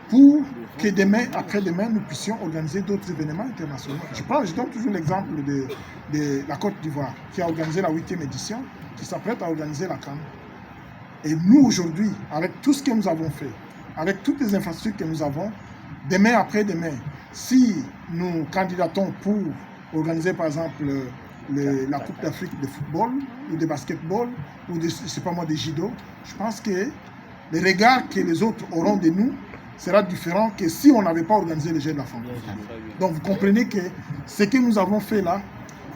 [SPEAKER 2] pour que demain, après-demain, nous puissions organiser d'autres événements internationaux. Je donne toujours l'exemple de la Côte d'Ivoire, qui a organisé la 8e édition, qui s'apprête à organiser la CAN. Et nous, aujourd'hui, avec tout ce que nous avons fait, avec toutes les infrastructures que nous avons, demain après-demain, si nous candidatons pour organiser, par exemple, la Coupe d'Afrique de football, ou de basketball, ou de, je sais pas moi, de judo, je pense que le regard que les autres auront de nous sera différent que si on n'avait pas organisé les Jeux de la francophonie. Donc vous comprenez que ce que nous avons fait là,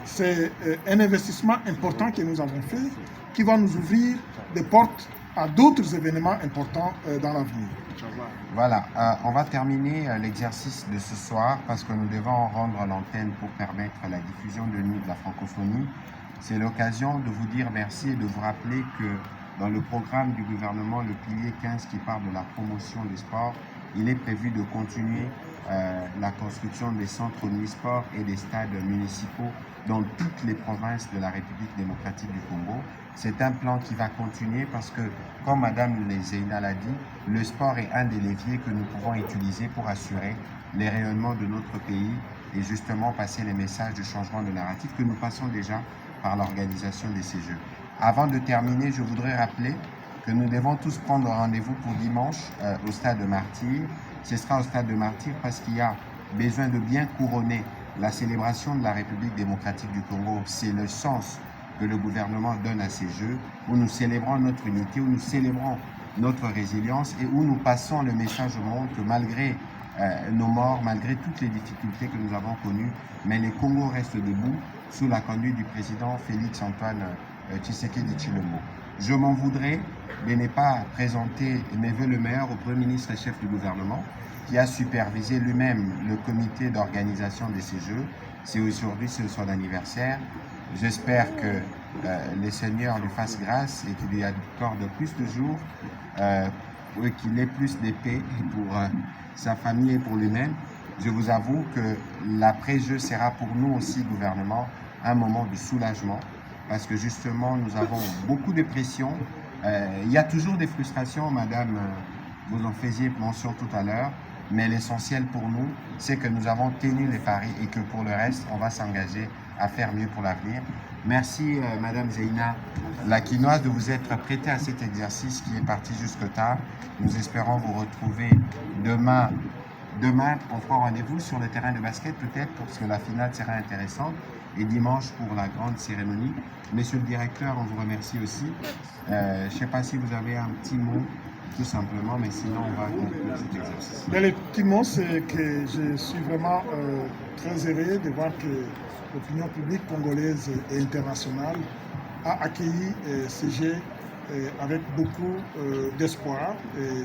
[SPEAKER 2] c'est un investissement important que nous avons fait, qui va nous ouvrir des portes à d'autres événements importants dans l'avenir.
[SPEAKER 1] Voilà, on va terminer l'exercice de ce soir parce que nous devons rendre l'antenne pour permettre la diffusion de nuit de la francophonie. C'est l'occasion de vous dire merci et de vous rappeler que dans le programme du gouvernement, le pilier 15 qui parle de la promotion des sports, il est prévu de continuer la construction des centres omnisports et des stades municipaux dans toutes les provinces de la République démocratique du Congo. C'est un plan qui va continuer parce que, comme Mme Zeina l'a dit, le sport est un des leviers que nous pouvons utiliser pour assurer les rayonnements de notre pays et justement passer les messages de changement de narratif que nous passons déjà par l'organisation de ces Jeux. Avant de terminer, je voudrais rappeler que nous devons tous prendre rendez-vous pour dimanche au stade de Martyr. Ce sera au stade de Martyr parce qu'il y a besoin de bien couronner La célébration de la République démocratique du Congo, c'est le sens que le gouvernement donne à ces Jeux, où nous célébrons notre unité, où nous célébrons notre résilience et où nous passons le message au monde que malgré nos morts, malgré toutes les difficultés que nous avons connues, mais les Congos restent debout sous la conduite du président Félix Antoine Tshisekedi Tshilombo. Je m'en voudrais de ne pas présenter mes vœux le meilleur au Premier ministre et chef du gouvernement, qui a supervisé lui-même le comité d'organisation de ces Jeux. C'est aujourd'hui son anniversaire. J'espère que les seigneurs lui fassent grâce et qu'il lui accorde plus de jours, qu'il ait plus d'épée pour sa famille et pour lui-même. Je vous avoue que l'après-jeu sera pour nous aussi, gouvernement, un moment de soulagement, parce que justement, nous avons beaucoup de pression. Il y a toujours des frustrations, madame, vous en faisiez mention tout à l'heure, mais l'essentiel pour nous, c'est que nous avons tenu les paris et que pour le reste, on va s'engager à faire mieux pour l'avenir. Merci, madame Zeina Lakinoise, de vous être prêtée à cet exercice qui est parti jusque tard. Nous espérons vous retrouver demain. Demain, on fera rendez-vous sur le terrain de basket, peut-être, parce que la finale sera intéressante. Et dimanche, pour la grande cérémonie. Monsieur le directeur, on vous remercie aussi. Je ne sais pas si vous avez un petit mot, tout simplement, mais sinon, on va conclure cet exercice.
[SPEAKER 2] Le petit mot, c'est que je suis vraiment très heureux de voir que l'opinion publique congolaise et internationale a accueilli ces Jeux avec beaucoup d'espoir.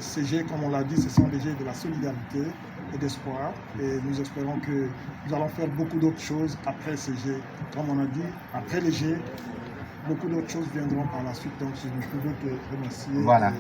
[SPEAKER 2] Ces Jeux, comme on l'a dit, ce sont des Jeux de la solidarité et d'espoir. Et nous espérons que nous allons faire beaucoup d'autres choses après ces Jeux. Comme on a dit, après les Jeux, beaucoup d'autres choses viendront par la suite. Donc, je ne pouvais que remercier.
[SPEAKER 1] Voilà.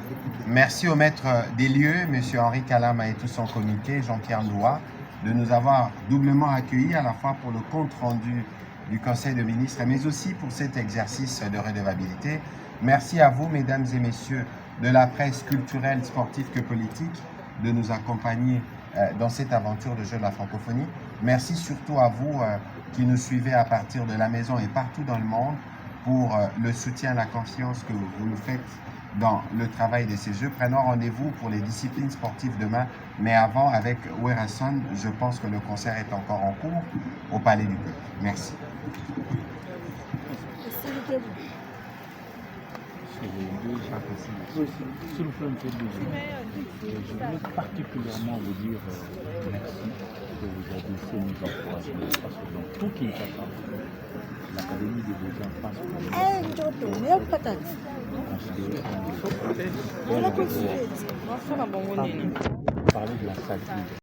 [SPEAKER 1] Merci au maître des lieux, M. Henri Kalama et tout son comité, Jean-Pierre Loua, de nous avoir doublement accueillis, à la fois pour le compte rendu du Conseil de ministres, mais aussi pour cet exercice de redevabilité. Merci à vous, mesdames et messieurs, de la presse culturelle, sportive que politique, de nous accompagner dans cette aventure de Jeux de la francophonie. Merci surtout à vous qui nous suivez à partir de la maison et partout dans le monde pour le soutien, la confiance que vous nous faites dans le travail de ces Jeux. Prenons rendez-vous pour les disciplines sportives demain, mais avant, avec Werason, je pense que le concert est encore en cours au Palais du Peuple. Merci.
[SPEAKER 11] S'il vous plaît, je voulais particulièrement vous dire merci que vous avez fait nous encourager, parce que dans tout Kinshasa, l'Académie des Beaux-Arts passe pour parler de la salle.